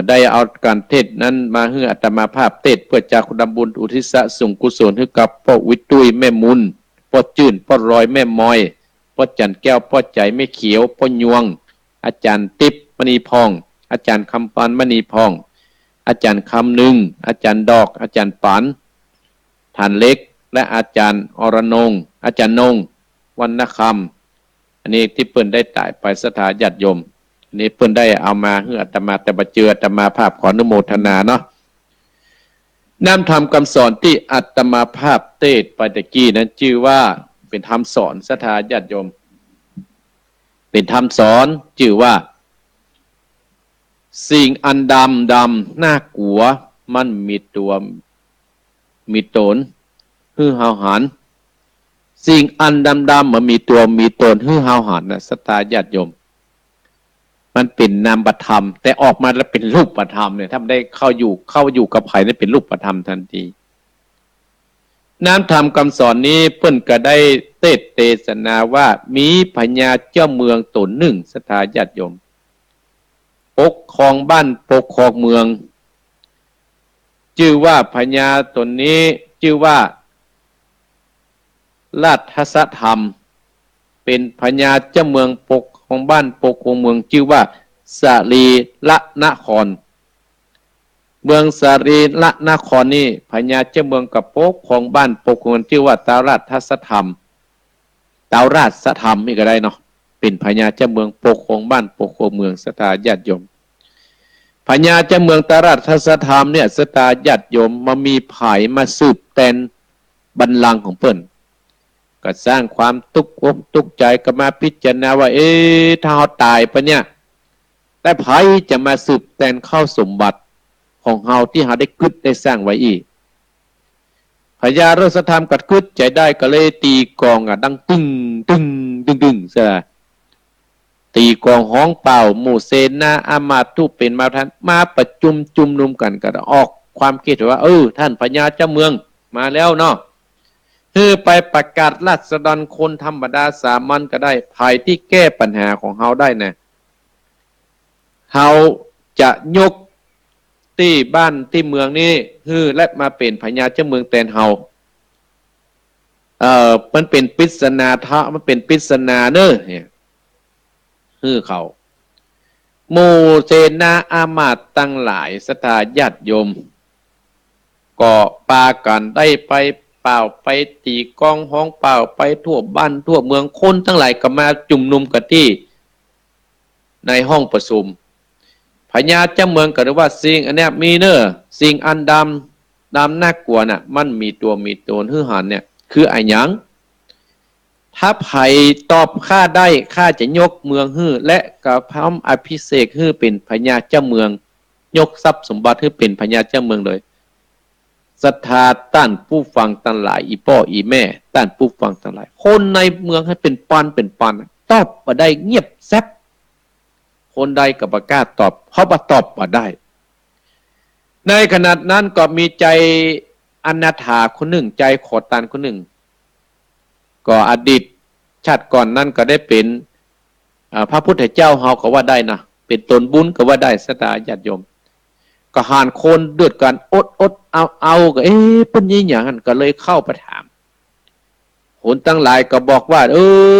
S1: ได้เอาการเทศนั้นมาให้อัตมาภาพเทศเพื่อจากคุณบุญอุทิศส่งกุศลให้กับพ่อวิตุยแม่มุนพ่อจื่นพ่อรอยแม่มอยพ่อจันแก้วพ่อใจแม่เขียวพ่อยวงอาจารย์ติ๊บมณีพองอาจารย์คำปานมณีพองอาจารย์คำหนึ่งอาจารย์ดอกอาจารย์ปานฐานเล็กและอาจารย์อรนงอาจารย์นงวรรณคำอันนี้ที่เพิ่นได้ตายไปสถาญาติโยมอันนี้เพิ่นได้เอามาให้อาตมาแต่บัดเจออาตมาภาพขออนุโมทนาเนาะนำธรรมคำสอนที่อาตมาภาพเทศไปตะกี้นั้นชื่อว่าเป็นธรรมสอนสถาญาติโยมเป็นธรรมสอนชื่อว่าสิ่งอันดำน่ากลัวมันมีตัวมีตนฮือหาวหันสิ่งอันดำมันมีตัวมีตนฮือหาวหันนะสตาญาติโยมมันเป็นนามธรรมแต่ออกมาแล้วเป็นรูปธรรมเนี่ยถ้าได้เข้าอยู่กับไผ่นี่เป็นรูปธรรมทันทีน้ำธรรมคำสอนนี้เพิ่นก็ได้เทศนาว่ามีพญาเจ้าเมืองตนหนึ่งสตาญาติโยมปกครองบ้านปกครองเมืองชื่อว่าพญาตนนี้ชื่อว่าราชธรรมเป็นพญาเจ้าเมืองปกครองบ้านปกครองเมืองชื่อว่าสาลีละนคร เมืองสารีละนครนี่พญาเจ้าเมืองกับปกของบ้านปกของชื่อว่าตาราชสธรรมตาราชธรรมนี่ก็ได้เนาะเป็นพญาเจ้าเมืองปกของบ้านปกของเมืองสตาญาติโยมพญาเจ้าเมืองตาราชสธรรมเนี่ยสตาญาติโยมมามีไผ่มาสืบแตนบัลลังก์ของเปิ้นก็สร้างความตุกอกตุกใจก็มาพิจารณาว่าถ้าเราตายไปเนี่ยแต่ไผ่จะมาสืบแตนเข้าสมบัติของเฮาที่เฮาได้กึศได้สร้างไว้อีกพญาฤาษธรรมกัดกึศใจได้ก็เลยตีกองดังตึ้งตึ้งตึ้งตึ้งซะตีกองห้องเป่าหมู่เสนาอามาตย์ทุเป็นมาทันมาประจุมนุมกันก็ออกความคิดว่าท่านพญาเจ้าเมืองมาแล้วเนาะคือไปประกาศราษฎรคนธรรมดาสามัญก็ได้ภายที่แก้ปัญหาของเฮาได้นะเฮาจะยกที่บ้านที่เมืองนี้และมาเป็นพญาเจ้าเมืองแตนเฮามันเป็นปริศนาทะมันเป็นปริศนาเนอะเนี่ยเขาโมเสนาอามาตย์ตั้งหลายสถาญาติโยมก็ปากันได้ไปเป่าไปตีกองห้องเป่าไปทั่วบ้านทั่วเมืองคนทั้งหลายก็มาจุ่มนุมกันที่ในห้องประชุมพญาเจ้าเมืองก็เรียกว่าสิ่งอันนี้มีเนอะสิ่งอันดำน่ากลัวน่ะมันมีตัวมีตนหันเนี่ยคือไอ้หยังถ้าไผ่ตอบข้าได้ข้าจะยกเมืองและกับพร้อมอภิเษกเป็นพญาเจ้าเมืองยกทรัพย์สมบัติเป็นพญาเจ้าเมืองเลยศรัทธาต้านผู้ฟังทั้งหลายอีพ่ออีแม่ต้านผู้ฟังทั้งหลายคนในเมืองให้เป็นปันตอบมาได้เงียบแซบคนใดกับประกาศตอบเขาประตอบมาได้ในขณะนั้นก็มีใจอนาถาคนหนึ่งใจขอทานคนหนึ่งก็อดีตชาติก่อนนั้นก็ได้เป็นพระพุทธเจ้าเฮาก็ว่าได้นะเป็นตนบุญก็ว่าได้สตาญาติโยมก็หานคนเดือดกันอดเอาก็เป็นยี่อย่างนั้นก็เลยเข้าไปถามคนตั้งหลายก็บอกว่า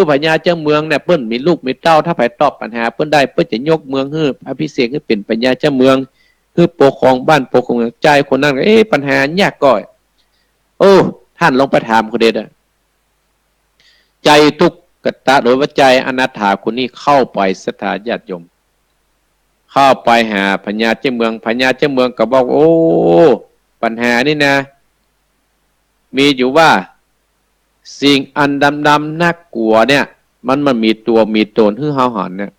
S1: พญาเจ้าเมืองเนี่ยเปิ้นมีลูกมีเต้าถ้าไผตอบปัญหาเปิ้นได้เปิ้นจะยกเมืองอภิเษกให้เป็นพญาเจ้าเมืองปกครองบ้านปกครองใจคนนั้นปัญหายากก่อยท่านลองไปถามคนเด็ดใจทุกกตะโดยว่าใจอนาถาคนนี้เข้าไปสถาญาติโยมเข้าไปหาพญาเจ้าเมืองพญาเจ้าเมืองก็บอกปัญหานี่นะมีอยู่ว่าสิ่งอันดำน่ากลัวเนี่ยมันมีตัวมีตนเฮาหันเนี่ย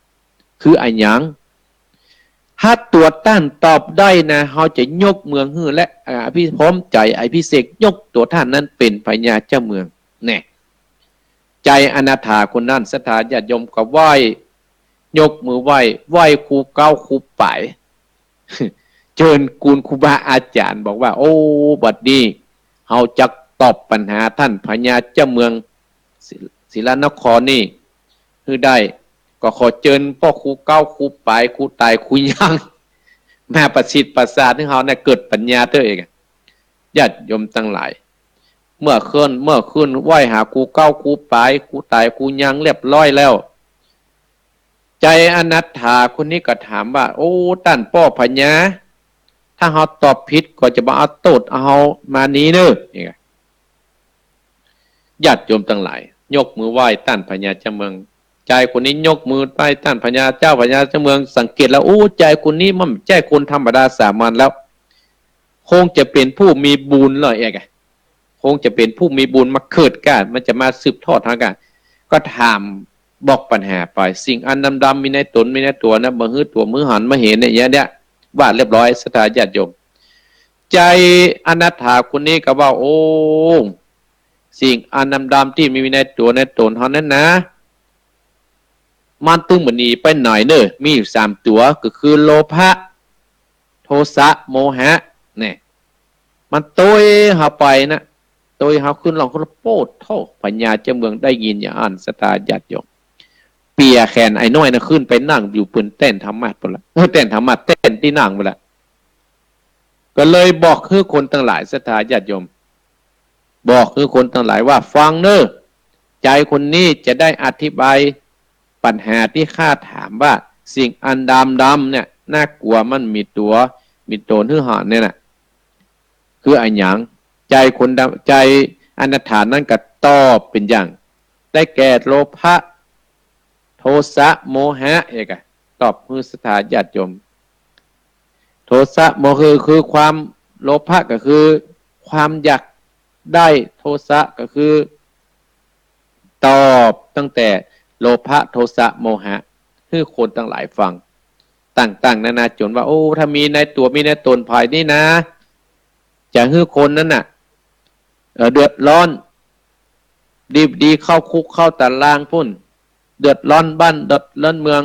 S1: คือไอ้หยังถ้าตัวต้านตอบได้นะเฮาจะยกเมืองและพี่พร้อมใจไอพิเศษยกตัวท่านนั้นเป็นพญาเจ้าเมืองแน่ใจอนาถาคนนั้นสถาญาติโยมก็ไหว้ยกมือไหว้ครูเก้าครูป่ายเชิญกูลครูบาอาจารย์บอกว่าบัดนี้เฮาจักตอบปัญหาท่านพญาเจ้าเมืองศิลานครนี่ได้ก็ขอเชิญพ่อครูเก้าครูป่ายครูตายครูยังแม่ประสิทธิ์ประสาทที่เฮาเนี่ยเกิดปัญญาตัวเองญาติโยมทั้งหลายเมื่อคืนไหว้หาครูเก้าครูป่ายครูตายครูยังเรียบร้อยแล้วใจอนัตถาคนนี้ก็ถามว่าท่านพ่อพญาถ้าเฮาตอบผิดก็จะมาเอาโทษเอามานี้เนอะนี่ไงญาติโยมทั้งหลายยกมือไหว้ท่านพญาเจ้าเมืองใจคนนี้ยกมือไหว้ท่านพญาเจ้าเมืองสังเกตแล้วใจคนนี้มันใจคนธรรมดาสามัญแล้วคงจะเป็นผู้มีบุญเลยคงจะเป็นผู้มีบุญมาเกิดกันมันจะมาสืบทอดทางการก็ถามบอกปัญหาไปสิ่งอันดำมีในตนมีในตัวนะมือตัวมือหันมาเห็นเนี่ยว่าเรียบร้อยสถาญาติโยมใจอนาถาคนนี้ก็ว่าสิ่งอันดำที่มีในตัวในตนเท่านั้นนะมันตึงเหมือนนี้ไปหน่อยเนอะมีอยู่3ตัวก็คือโลภะโทสะโมหะเนี่ยมันโตยหาไปนะโดยเขาขึ้นลองคนโปดเท่าปัญญาเจ้าเมืองได้ยินอย่างอ่านสตาญาติโยมเปียแขนไอ้น้อยนะขึ้นไปนั่งอยู่ปืนเต้นธรรมะไปละเต้นธรรมะเต้นที่นั่งไปละก็เลยบอกคือคนทั้งหลายสตาญาติโยมบอกคือคนทั้งหลายว่าฟังเนอะใจคนนี้จะได้อธิบายปัญหาที่ข้าถามว่าสิ่งอันดำเนี่ยน่ากลัวมันมีตัว มีโตนหื้อหานเนี่ยน่ะคืออันหยังใจคนดำใจอนาถานนั้นก็ตอบเป็นอย่างได้แก่โลภะโทสะโมหะเอกะตอบมือสถาญาติโยมโทสะโมหะคือความโลภะก็คือความอยากได้โทสะก็คือตอบตั้งแต่โลภะโทสะโมหะคือคนตั้งหลายฟังต่างๆนานาจนว่าโอ้ถ้ามีในตัวมีในตนภายนี่นะจะให้คนนั้นน่ะเดือดร้อนดีเข้าคุกเข้าตารางพุ่นเดือดร้อนบ้านเดือดร้อนเมือง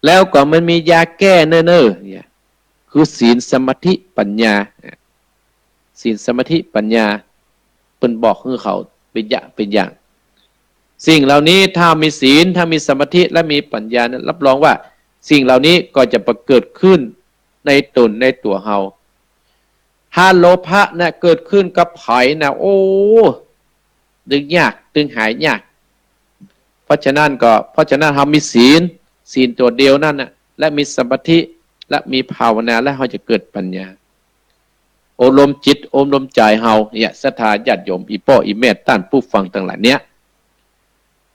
S1: แล้วก็มันมียาแก้เน้อเนี่ยคือศีลสมาธิปัญญาศีลสมาธิปัญญาเป็นบอกให้เขาเป็นอย่างสิ่งเหล่านี้ถ้ามีศีลถ้ามีสมาธิและมีปัญญานั้นรับรองว่าสิ่งเหล่านี้ก็จะประเกิดขึ้นในตนในตัวเฮาถ้าโลภะนะเกิดขึ้นกับไผ่นะโอ้ดึงยากดึงหายยากเพราะฉะนั้นเฮามีศีลตัวเดียวนั่นนะและมีสมาธิและมีภาวนาและเฮาจะเกิดปัญญาอบรมจิตอบรมใจเฮาเนี่ยศรัทธาญาติโยมอีป้ออีแม่ต้านผู้ฟังทั้งหลายเนี้ย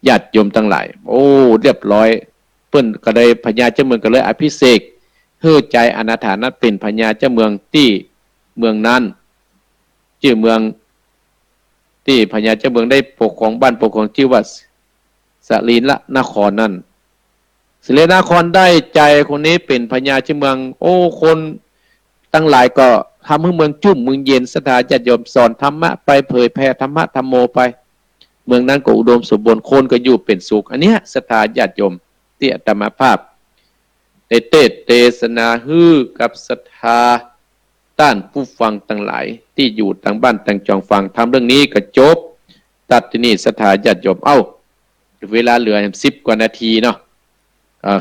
S1: ญาติโยมทั้งหลายโอ้เรียบร้อยเปิ้นก็ได้พญาเจ้าเมืองก็เลยอภิเษกเฮือใจอนาถานั้นเป็นพญาเจ้าเมืองที่เมืองนั้นชื่อเมืองที่พญาเจ้าเมืองได้ปกครองบ้านปกครองชื่อว่าสลีละนครนั่นสลีละนครได้ใจคนนี้เป็นพญาเจ้าเมืองโอ้คนตั้งหลายก็ทำให้เมืองจุ่มเมืองเย็นศรัทธาญาติโยมสอนธรรมะไปเผยแผ่ธรรมะธรรมโมไปเมืองนั้นก็อุดมสมบูรณ์คนก็อยู่เป็นสุขอันเนี้ยศรัทธาญาติโยมที่อาตมาภาพได้เทศนาฮื้อกับศรัทธาต้านผู้ฟังทั้งหลายที่อยู่ทางบ้านทางจองฟังทำเรื่องนี้ก็จบตัดที่นี่ศรัทธาญาติโยมเอ้าเวลาเหลือ10 กว่านาทีเนาะ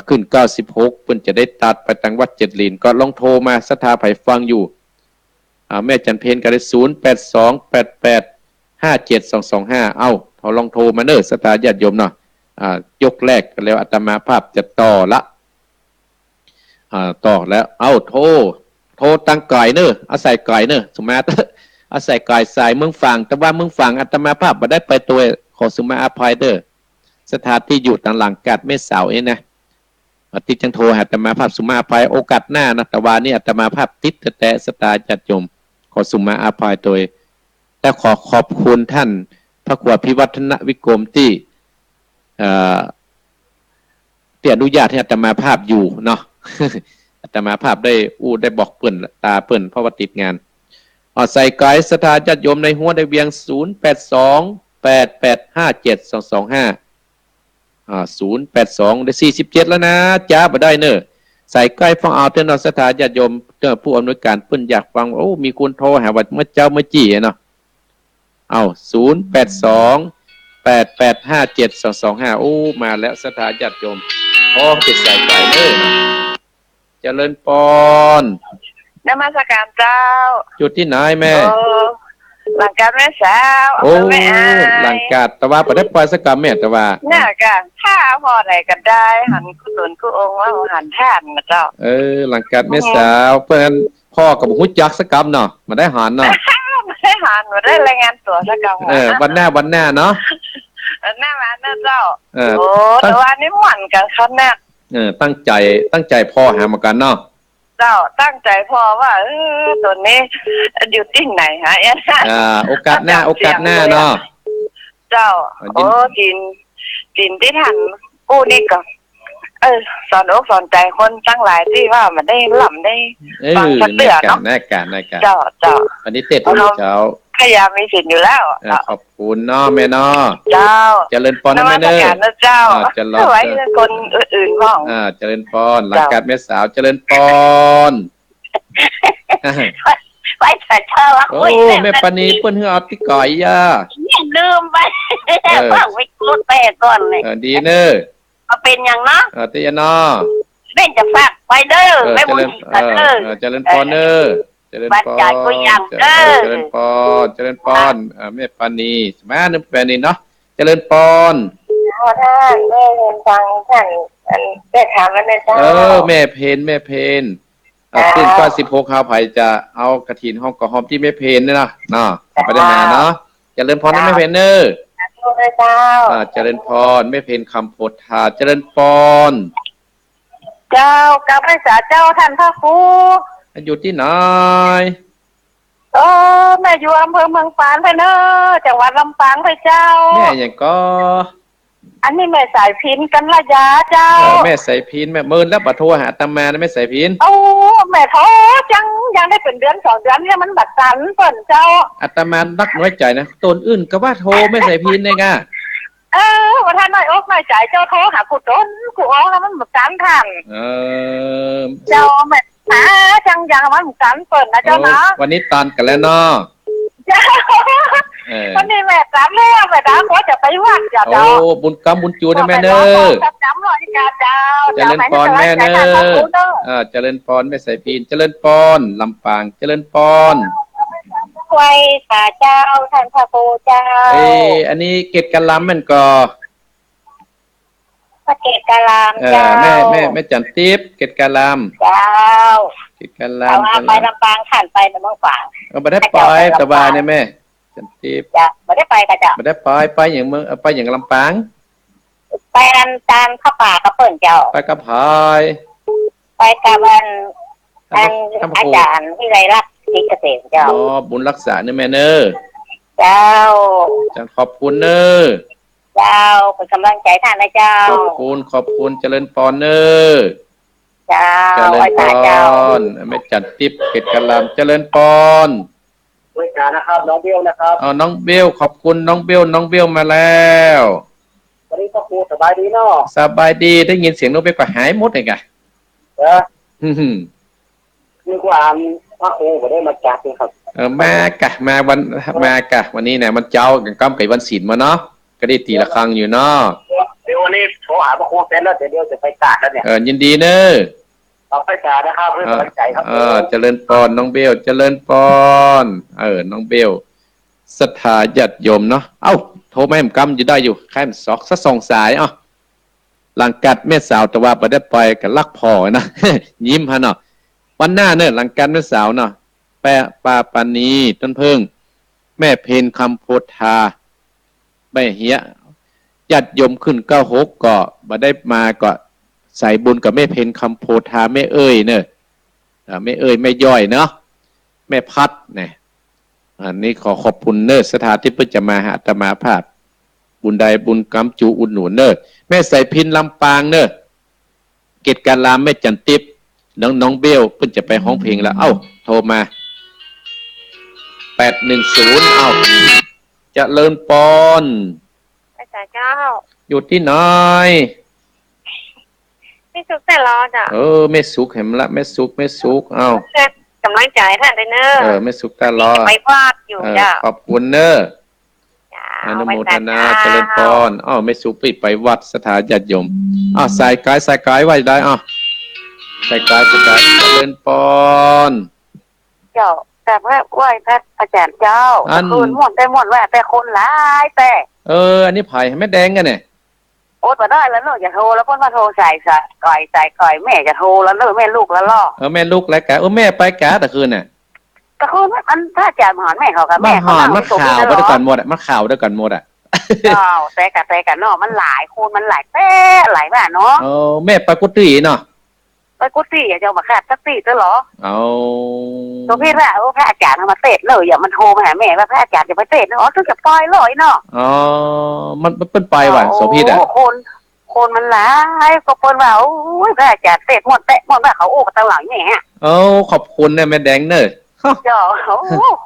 S1: ขึ้น96เพิ่นจะได้ตัดไปทางวัดเจ็ดลินก็ลองโทรมาศรัทธาไผฟังอยู่แม่จันเพนก็ได้0828857225เอ้าเขาลองโทรมาเน้อศรัทธาญาติโยมเนาะยกแรกก็แล้วอาตมาภาพจะต่อละต่อแล้วเอ้าโทรตั้งไก่เน้ออาศัยไก่เน้อสมมาอาศัยไก่สายเมืองฝั่งแต่ว่าเมืองฝั่งอาตมาภาพบ่ได้ไปตัวขอสุมาอภัยเด้อสถานที่อยู่ต่างหลังกัดไม่เสาเองนะที่จังโทรหาอาตมาภาพสุมาอภัยโอกาสหน้านะแต่ว่านี่อาตมาภาพติดแต่สตาจัดจมขอสุมาอภัยโดยแต่ขอบคุณท่านพระครูพิวัฒนวิกรมที่อนุญาตให้อาตมาภาพอยู่เนาะ อาตมาภาพได้บอกเปิ่นตาเปิ่นเพราะว่าติดงานใส่ไกด์สถานญาติโยมในหัวได้เวียง0828857225 082ได้47แล้วนะจ้าบ่ได้เนอะใส่ใกล้ฟังเอาเท่านอสถานญาติโยมผู้อำนวยการเพิ่นอยากฟังโอ้มีคนโทรหาว่าเมื่อเจ้าเมื่อจี้เนาะเอา0828857225โอ้มาแล้วสถานญาติโยมติดใส่ไก่เนอะเจริญพร
S2: นมัสการเจ้า
S1: จุดที่ไหนแม่
S2: หลังการแม่สาว
S1: โอ้หลังการแต่ว่าประเทศปอยสกรรมแม่แต่ว่า
S2: เนี่ยกันถ้าพอไหนกันได้หันกุศลกุองค์ว่าหันท่านนะเจ้า
S1: หลังการแม่สาวเพื่อนพ่อกับหุ้จักสกรรมเนาะมาได้หันเนาะ
S2: มาได้หันมาได้รายงานตัวสกรรม
S1: วันหน้าเนาะ
S2: หน้ามาหน้าเจ้าโอ้แต่ว่านี่หมั่นกันครับแน่
S1: ตั้งใจพ่อหามากันเนาะ
S2: เจ้าตั้งใจพอว่าตัวนี้อยู่ที่ไหนฮะ
S1: โอกาสหน้าเนาะ
S2: เจ้าโอ้จินที่ทันกู้นี่ก็สอนอกสอนใจคนตั้งหลายที่ว่ามันได้หล่ำได้ฟังชัดเตือนเนาะ
S1: แน่การ
S2: เจ้า
S1: อันนี้เต็ดเจ้า
S2: พยายามมีสิทธิ์อยู่แล้ว
S1: ขอบคุณเนาะแม่เนาะ
S2: เจ้า
S1: เจริญพรนะแม่เด้อ
S2: เจ้าไว้คนอื่นๆบ้าง
S1: เจริญพรหลังการแม่สาวเจริญพร
S2: ไว้แต่เธอว่า
S1: คุยแม่ปานีเปิ้นเฮือเอาที่ก่อยย่า
S2: ลืมไปว่าไว้กดไปก่อนเลย
S1: ดีเน้อ
S2: เอาเป็นอย่างเนาะ
S1: ตีเนาะ
S2: เล่นจะฝากไปเด้อไม่บุญ
S1: เจริญพรเด้อเจริญพรเจริญพรแม่ปานีมาแม่ปานีเนาะเจริญพร
S2: ท่านแม่เห็นฟังท่านแม่ถามว่าแม่เจ้า
S1: แม่เพน ขึ้นก็16ข้าวไผ่จะเอากระถินห้องกระหอมที่ไม่เพนเนี่ยนะเนาะไปได้มาเนาะเจริญพรไม่เพนเนอร์เจริญพรไม่เพนคำโพธาเจริญพร
S2: เจ้ากับพระสาเจ้าท่านพระครู
S1: อยู่ที่ไหน
S2: แม่อยู่อำเภอเมืองปานไปเนอะจังหวัดลำปางไปเจ้า
S1: แม่อย่างก็
S2: อันนี้แม่สายพินกันละยาเจ้า
S1: แม่สายพินแม่เมินแล้วปะโทรหาตามาแม่สายพิน
S2: แม่ท้อจังยังได้เป็นเดือน2 เดือนเนี่ยมันบัดสันเปิ่นเจ้า
S1: อาตมานักน้อยใจนะตนอื่นก็ว่าโทรแม่สายพินเนี่ยไง
S2: ว่าท่านน้อยอกน้อยใจเจ้าโทรหากูต้นกูอ้องแล้วมันบัดสันทันเจ้าแม่จังยังมันบัดสันเปิ่นนะเจ้านะ
S1: วันนี้ตันกันแล้วเนาะ
S2: วันนี้แม่ถามเลยแม่ถามว่าจะไปวัดจะเจ้า
S1: บุญกรรมบุญจูนะแม่เนอ
S2: จำรอยกาเจ้า
S1: เจริญพรแม่เนอเจริญพรแม่สายพินเจริญพรลำปางเจริญพร
S2: ไว้ข้าเจ้าท่านพระโพเจ้า
S1: อันนี้เกตกะลำมันก็
S2: พระเกตกะลำเจ้า
S1: แม่จันทิพย์เกตกะล
S2: ำเจ้า
S1: เกตกะลำ
S2: ไปลำปางขันไปในเมืองฝาง
S1: ไม่ได้ไปสบายนะแม่จันทิพย์
S2: ไม่ได้ไปค่ะเจ้า
S1: ไม่ได้ไปอย่างเมืองไปอย่างลำปาง
S2: ไปรันตามข้าป่ากระเปิ่นเจ้า
S1: ไปกับพาย
S2: ไปกับอาจารย์วิไลรัตน์ศรีเกษมเจ้า
S1: บุญรักษาเนี่ยแม่เนอ
S2: เจ้า
S1: จังขอบคุณเนอ
S2: เจ้าเป็นกำลังใจท่านนะเจ้า
S1: ขอบคุณเจริญพรเนอ
S2: เจ้า
S1: เจริญพรแม่จันทิพย์เกตกะลำเจริญพร
S2: บริการนะครับน้องเบลนะครับ
S1: น้องเบลขอบคุณน้องเบลมาแล้ว
S2: วันนี้พ่อครูสบายดีเนาะ
S1: สบายดีได้ยินเสียงน้องเบลก็หายหมดเลยไง
S2: นึกว่าพ่อครูก็ได้มาจัดเลยครับ
S1: วันนี้เนี่ยมันเจ้ากันก้มไก่วันศีลมาเนาะก็ได้ตีละครั้งอยู่เนาะ
S2: เดี๋ยววันนี้โทรหาพ่อครูเสร็จแล้วเดี๋ยวจะไปจัดแล้วเนี่ย
S1: ยินดีเนอะ
S2: ไปจัดนะครับเพื่อนใจครับ
S1: เจริญพรน้องเบลเจริญพรน้องเบลศรัทธาญาติโยมเนาะโทรมาให้กำอยู่ได้อยู่แค่สองสายหลังกัดแม่สาวแต่ว่าไม่ได้ไปกับลักพอนะยิ้มฮะเนาะวันหน้าเนอะหลังกัดแม่สาวเนาะแปะปาปานีต้นเพิ่งแม่เพนคำโพธาแม่เฮียญาติโยมขึ้น96ก็มาได้มาก็ใส่บุญกับแม่เพนคำโพธาแม่เอ้ยเนอะแม่เอ้ยแม่ย่อยเนาะแม่พัดเนี่ยอันนี้ขอขอบคุณเนอะสถานที่เพื่อจะมาหาอาตมาภาพบุญใดบุญกรรมจูอุดหนุนเนอะแม่ใส่พินลำปางเนอะเกตการลามแม่จันทิพย์น้องเบลเพิ่งจะไปห้องเพลงแล้วโทรมา810จะเลินปอน
S2: พระเจ้า
S1: อยู่ที่ไหน
S2: ไม่สุกแต่รอจ้ะ
S1: ไม่สุกเห็นละไม่สุก
S2: กำลังใจท่านเลยเนอะ
S1: ไม่สุกแต่รอ
S2: ไปวาดอยู่จ้ะ
S1: ขอบคุณเนอะอนุโมทนาเจริญพรไม่สุกปิดไปวัดสถานญาติโยมสายกายไว้ได้สายกายเจริญพร
S2: เจ้าแต่ว่าไหว้พระอาจารย์เจ้าคนหมดได้หมดว่าแต่คนหลายแต่
S1: อันนี้ไผ่แม่แดงกันเนี่ย
S2: มาได้แล้วเนอะอย่าโทรแล้วพ่อมาโทรใส่ก่อยแม่จะโทรแล้วเนอะแม่ลูกแล้วล่อ
S1: แม่ลูกแล้วแกแม่ไปแกแต่คืนเนี่ย
S2: ก็คือมันถ้าอาจารย์หอนแม่เขากับแม่
S1: เขามันข่าวด้วยกันหมดมันข่าวด้วยกันหมด
S2: แต่กันเนาะมันหลายคนมันหลายแป้หลายแบบเนาะ
S1: แม่ไปกุฏิเนาะ
S2: ไปกุฏิอย่าจะมาขาดสักตีจะหรอตัวพี่พระอาจารย์มาเตะเลยอย่ามันโทรมาหาแม่ว่าพระอาจารย์จะไปเตะเนาะต้องจะปล่อยเลยเนาะ
S1: มันเป็นไปว่ะโสภิต
S2: คนมันหลายก็คนว่าพระอาจารย์เตะหมดว่าเขาโอ้ตั้งหลังเนี่ย
S1: ขอบคุณเนี่ยแม่แดงเนอะ
S2: เจ้า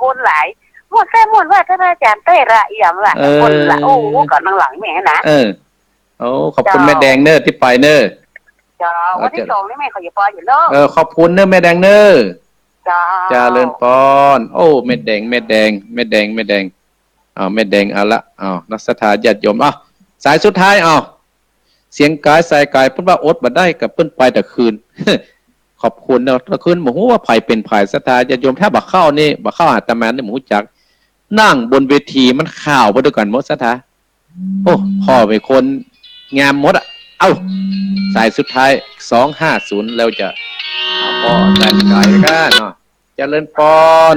S2: คนหลายหมดว่าพระอาจารย์เตะละอย่างละคนละก่อนตั้งหลังเนี่ยนะ
S1: ขอบคุณแม่แดงเนอะที่ไปเนอะ
S2: วันที่2นี่แม่เขาอยู่ปออยู่เนอะ
S1: ขอบคุณเนอะแม่แดงเนอะจะเลินปอนแม่แดงแม่แดงแม่แดงเอาละนักศรัทธาญาติโยมสายสุดท้ายเสียงกายสายกายเพิ่นว่าอดมาได้กับเพิ่นไปแต่คืน ขอบคุณเนอะตะคืนบอกว่าไผ่เป็นไผ่ศรัทธาญาติโยมถ้าบักเข้านี่บักเข้าหาตะแมนนี่หมูจักนั่งบนเวทีมันข่าวไปด้วยกันหมดศรัทธาพ่อเป็นคนงามหมดสายสุดท้าย250แล้วจะ ก็แต่ไก่กันเนาะเจริญพร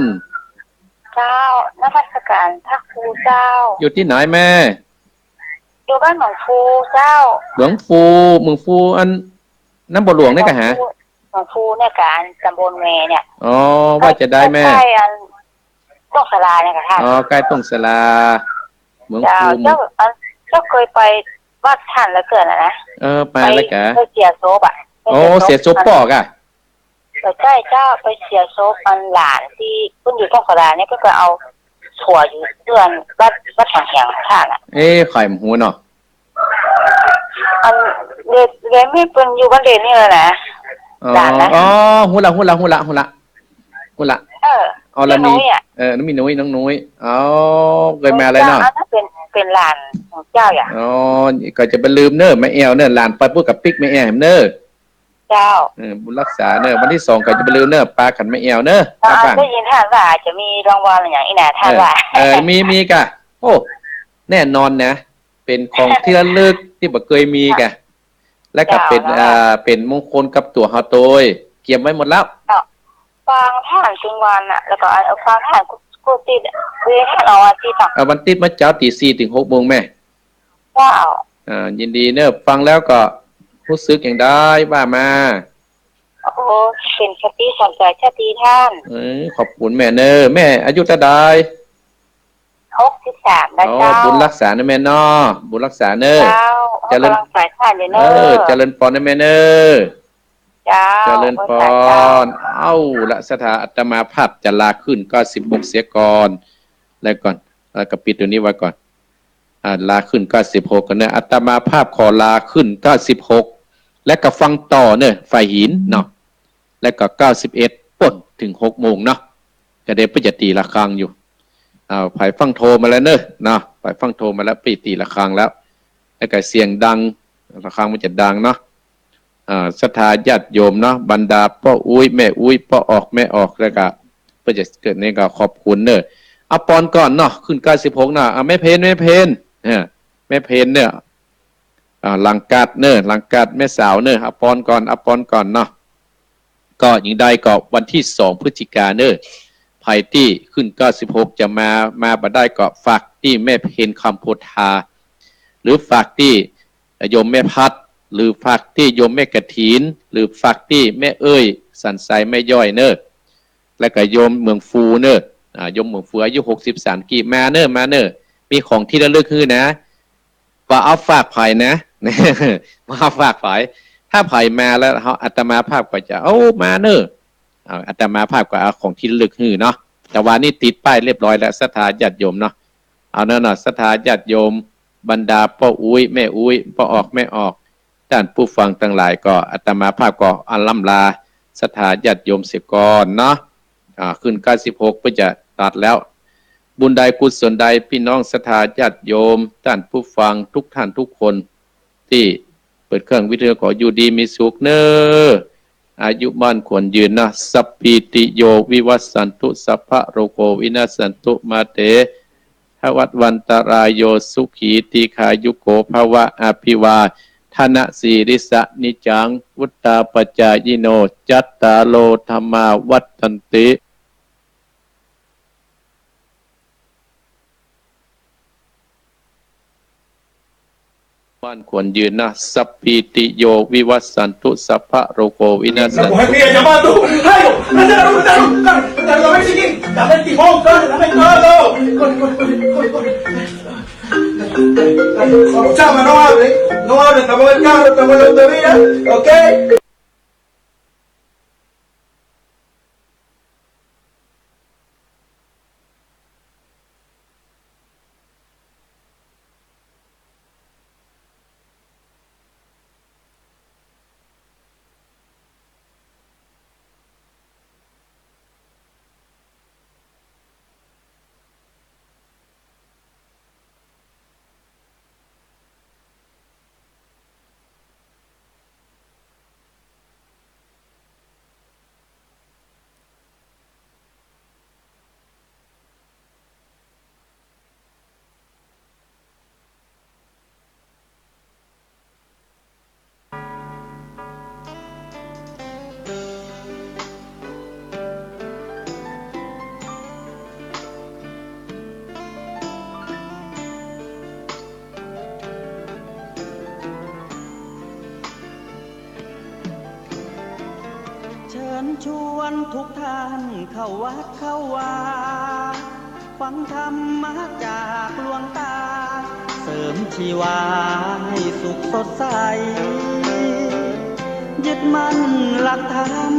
S2: เจ้านมัสการพระครูเจ้า
S1: อยู่ที่ไหนแม่
S2: อยู่บ้านหนองฟูเจ้า
S1: หลวงฟูเมืองฟูอันน้ำบ่หลวงนี่กะฮะ
S2: หนองฟูเนี่ยการตำบลเมเนี่ย
S1: อ๋อว่าจะได้แม่
S2: ใช่อันต้องสลาเนี่ยค่ะท่าน
S1: อ๋อใกล้ตรงสลาเมือง
S2: เจ้า
S1: ฟูเมือง
S2: เจ้าเคยไปวัดท่านแล้วเกิดนะ
S1: ไปแล้วกะ
S2: ไปเสียโซบ
S1: โอ้เสียโซปอกอ่ะ
S2: ใช่เจ้าไปเสียโซบอันหลานที่เพิ่งอยู่ต้องสลาเนี่ยก็เอาถั่วอยู่เดือนวัดแห่งท่านอ่ะ
S1: ไข่หมูเนาะ
S2: อันเรียนไม่เป็นอยู่บ้านเรียนนี่เลยนะหลานนะ
S1: อ๋อหูละอ๋อแล้วมีน้องมีนุ้ยน้องนุ้ยอ๋อเคยมาเลยเนาะ
S2: อันนั้นเป็นหลานของเจ้าอย่าง
S1: อ๋อก็จะไปลืมเนอะไม่แอวเนอะหลานไปพูดกับปิ๊กไม่แอวเนอะ
S2: เจ้า
S1: บุญรักษาเนอะวันที่2ก็จะไปลืมเนอะปลาขันไม่แอวเนอะ
S2: ได้ยินท่านว่าจะมีรางวัลอย่างนี้นะท่านว่า
S1: มีกะโอ้แน่นอนนะเป็นของที่ระลึกที่บ่เคยมีกะและก็เป็นมงคลกับตัวเฮาโตยเก็บไว้หมดแล้ว
S2: ฟังท่านถึงวันอ่ะแล้วก็ฟังท่านกูติดเวทเอาอาทิตย์ต่อ
S1: วันติดมาเจ้าตี 4 ถึง 6 โมงแม่
S2: ว้าว
S1: ยินดีเนอะฟังแล้วก็รู้สึกอย่างได้ว่ามา
S2: โอ้เป็นสติสอนใจชาติท่าน
S1: ขอบคุณแม่เนอะแม่อายุเท่าใด
S2: 63นะเจ้า
S1: บุญรักษาเนอะแม่เนาะบุญรักษาเนอะ
S2: เจริญสายท่านเนอะ
S1: เจริญพรนะแม่เนอะเจริญพรละสถาอาตมาภาพจะลาขึ้นก็16เสียก่อนแล้วก่อนก็ปิดตัวนี้ไว้ก่อนลาขึ้นก็16กันเนอะอาตมาภาพขอลาขึ้นก็16และก็ฟังต่อเนอะฝ่ายหินเนาะแล้วก็91ป่นถึง6 โมงเนาะจะได้ปฏิตีละครังอยู่ฝ่ายฟังโทรมาแล้วเนอะเนาะฝ่ายฟังโทรมาแล้วปีตีละครังแล้วแล้วก็เสียงดังละครังมันจะดังเนาะศรัทธาญาติโยมเนาะบรรดาพ่ออุ้ยแม่อุ้ยพ่อออกแม่ออกแล้วก็เพื่อจะเกิดในก็ขอบคุณเนอะเอาปอนก่อนเนาะขึ้น96เนาะแม่เพนแม่เพนเนี่ยหลังกัดเนอะหลังกัดแม่สาวเนอะเอาปอนก่อนเนาะก็อย่างใดก็วันที่2พฤศจิกายนเนอะไผ่ที่ขึ้น96จะมาบ่ได้ก็ฝากที่แม่เพนคำโพธาหรือฝากที่โยมแม่พัดหรือฝากที่โยมแม่กระถินหรือฝากที่แม่เอ้ยสันใสแม่ย่อยเนอะและก็โยมเมืองฟูเนอะโยมเมืองฟูอายุ63กี่มาเนอะมีของที่ระลึกคือนะว่าเอาฝากไผ่นะมาเอาฝากไผ่ถ้าไผ่มาแล้วเขาอาตมาภาพก็จะเอามาเนอะอาตมาภาพก็เอาของที่ระลึกคือเนาะแต่ว่านี่ติดป้ายเรียบร้อยแล้วศรัทธาญาติโยมเนาะเอาเนาะศรัทธาญาติโยมบรรดาพ่ออุ้ยแม่อุ้ยพ่อออกแม่ออกท่านผู้ฟังทั้งหลายก็อาตมาภาพก็อันล่ำลาศรัทธาญาติโยมเสียก่อนเนาะขึ้น96เพื่อจะตัดแล้วบุญใดกุศลใดพี่น้องศรัทธาญาติโยมท่านผู้ฟังทุกท่านทุกคนที่เปิดเครื่องวิทยุขออยู่ดีมีสุขเนออายุมั่นควรยืนนะสัพพิติโยวิวัสสันตุสัพพะโรโควินาสันตุมาเตทวัตวันตรายโยสุขีติขายุโกภวะอภิวาธนะสีริสะนิจังวุตตาปจายโนจัตตาโลธรรมาวัฏันติบ้านควรยืนนะสัพพิติโยวิวัสสันตุสัพพะโรโควินาสันตุ
S3: llamando, Jairo, no me siguen, dame el timón, corre, dame todo. Chama, no hable, estamos en el carro, estamos en la autovía, ¿ok?
S4: ชวนทุกท่านเข้าวัดเข้าวาฟังธรรมะจากหลวงตาเสริมชีวาให้สุขสดใสยึดมั่นหลักธรรม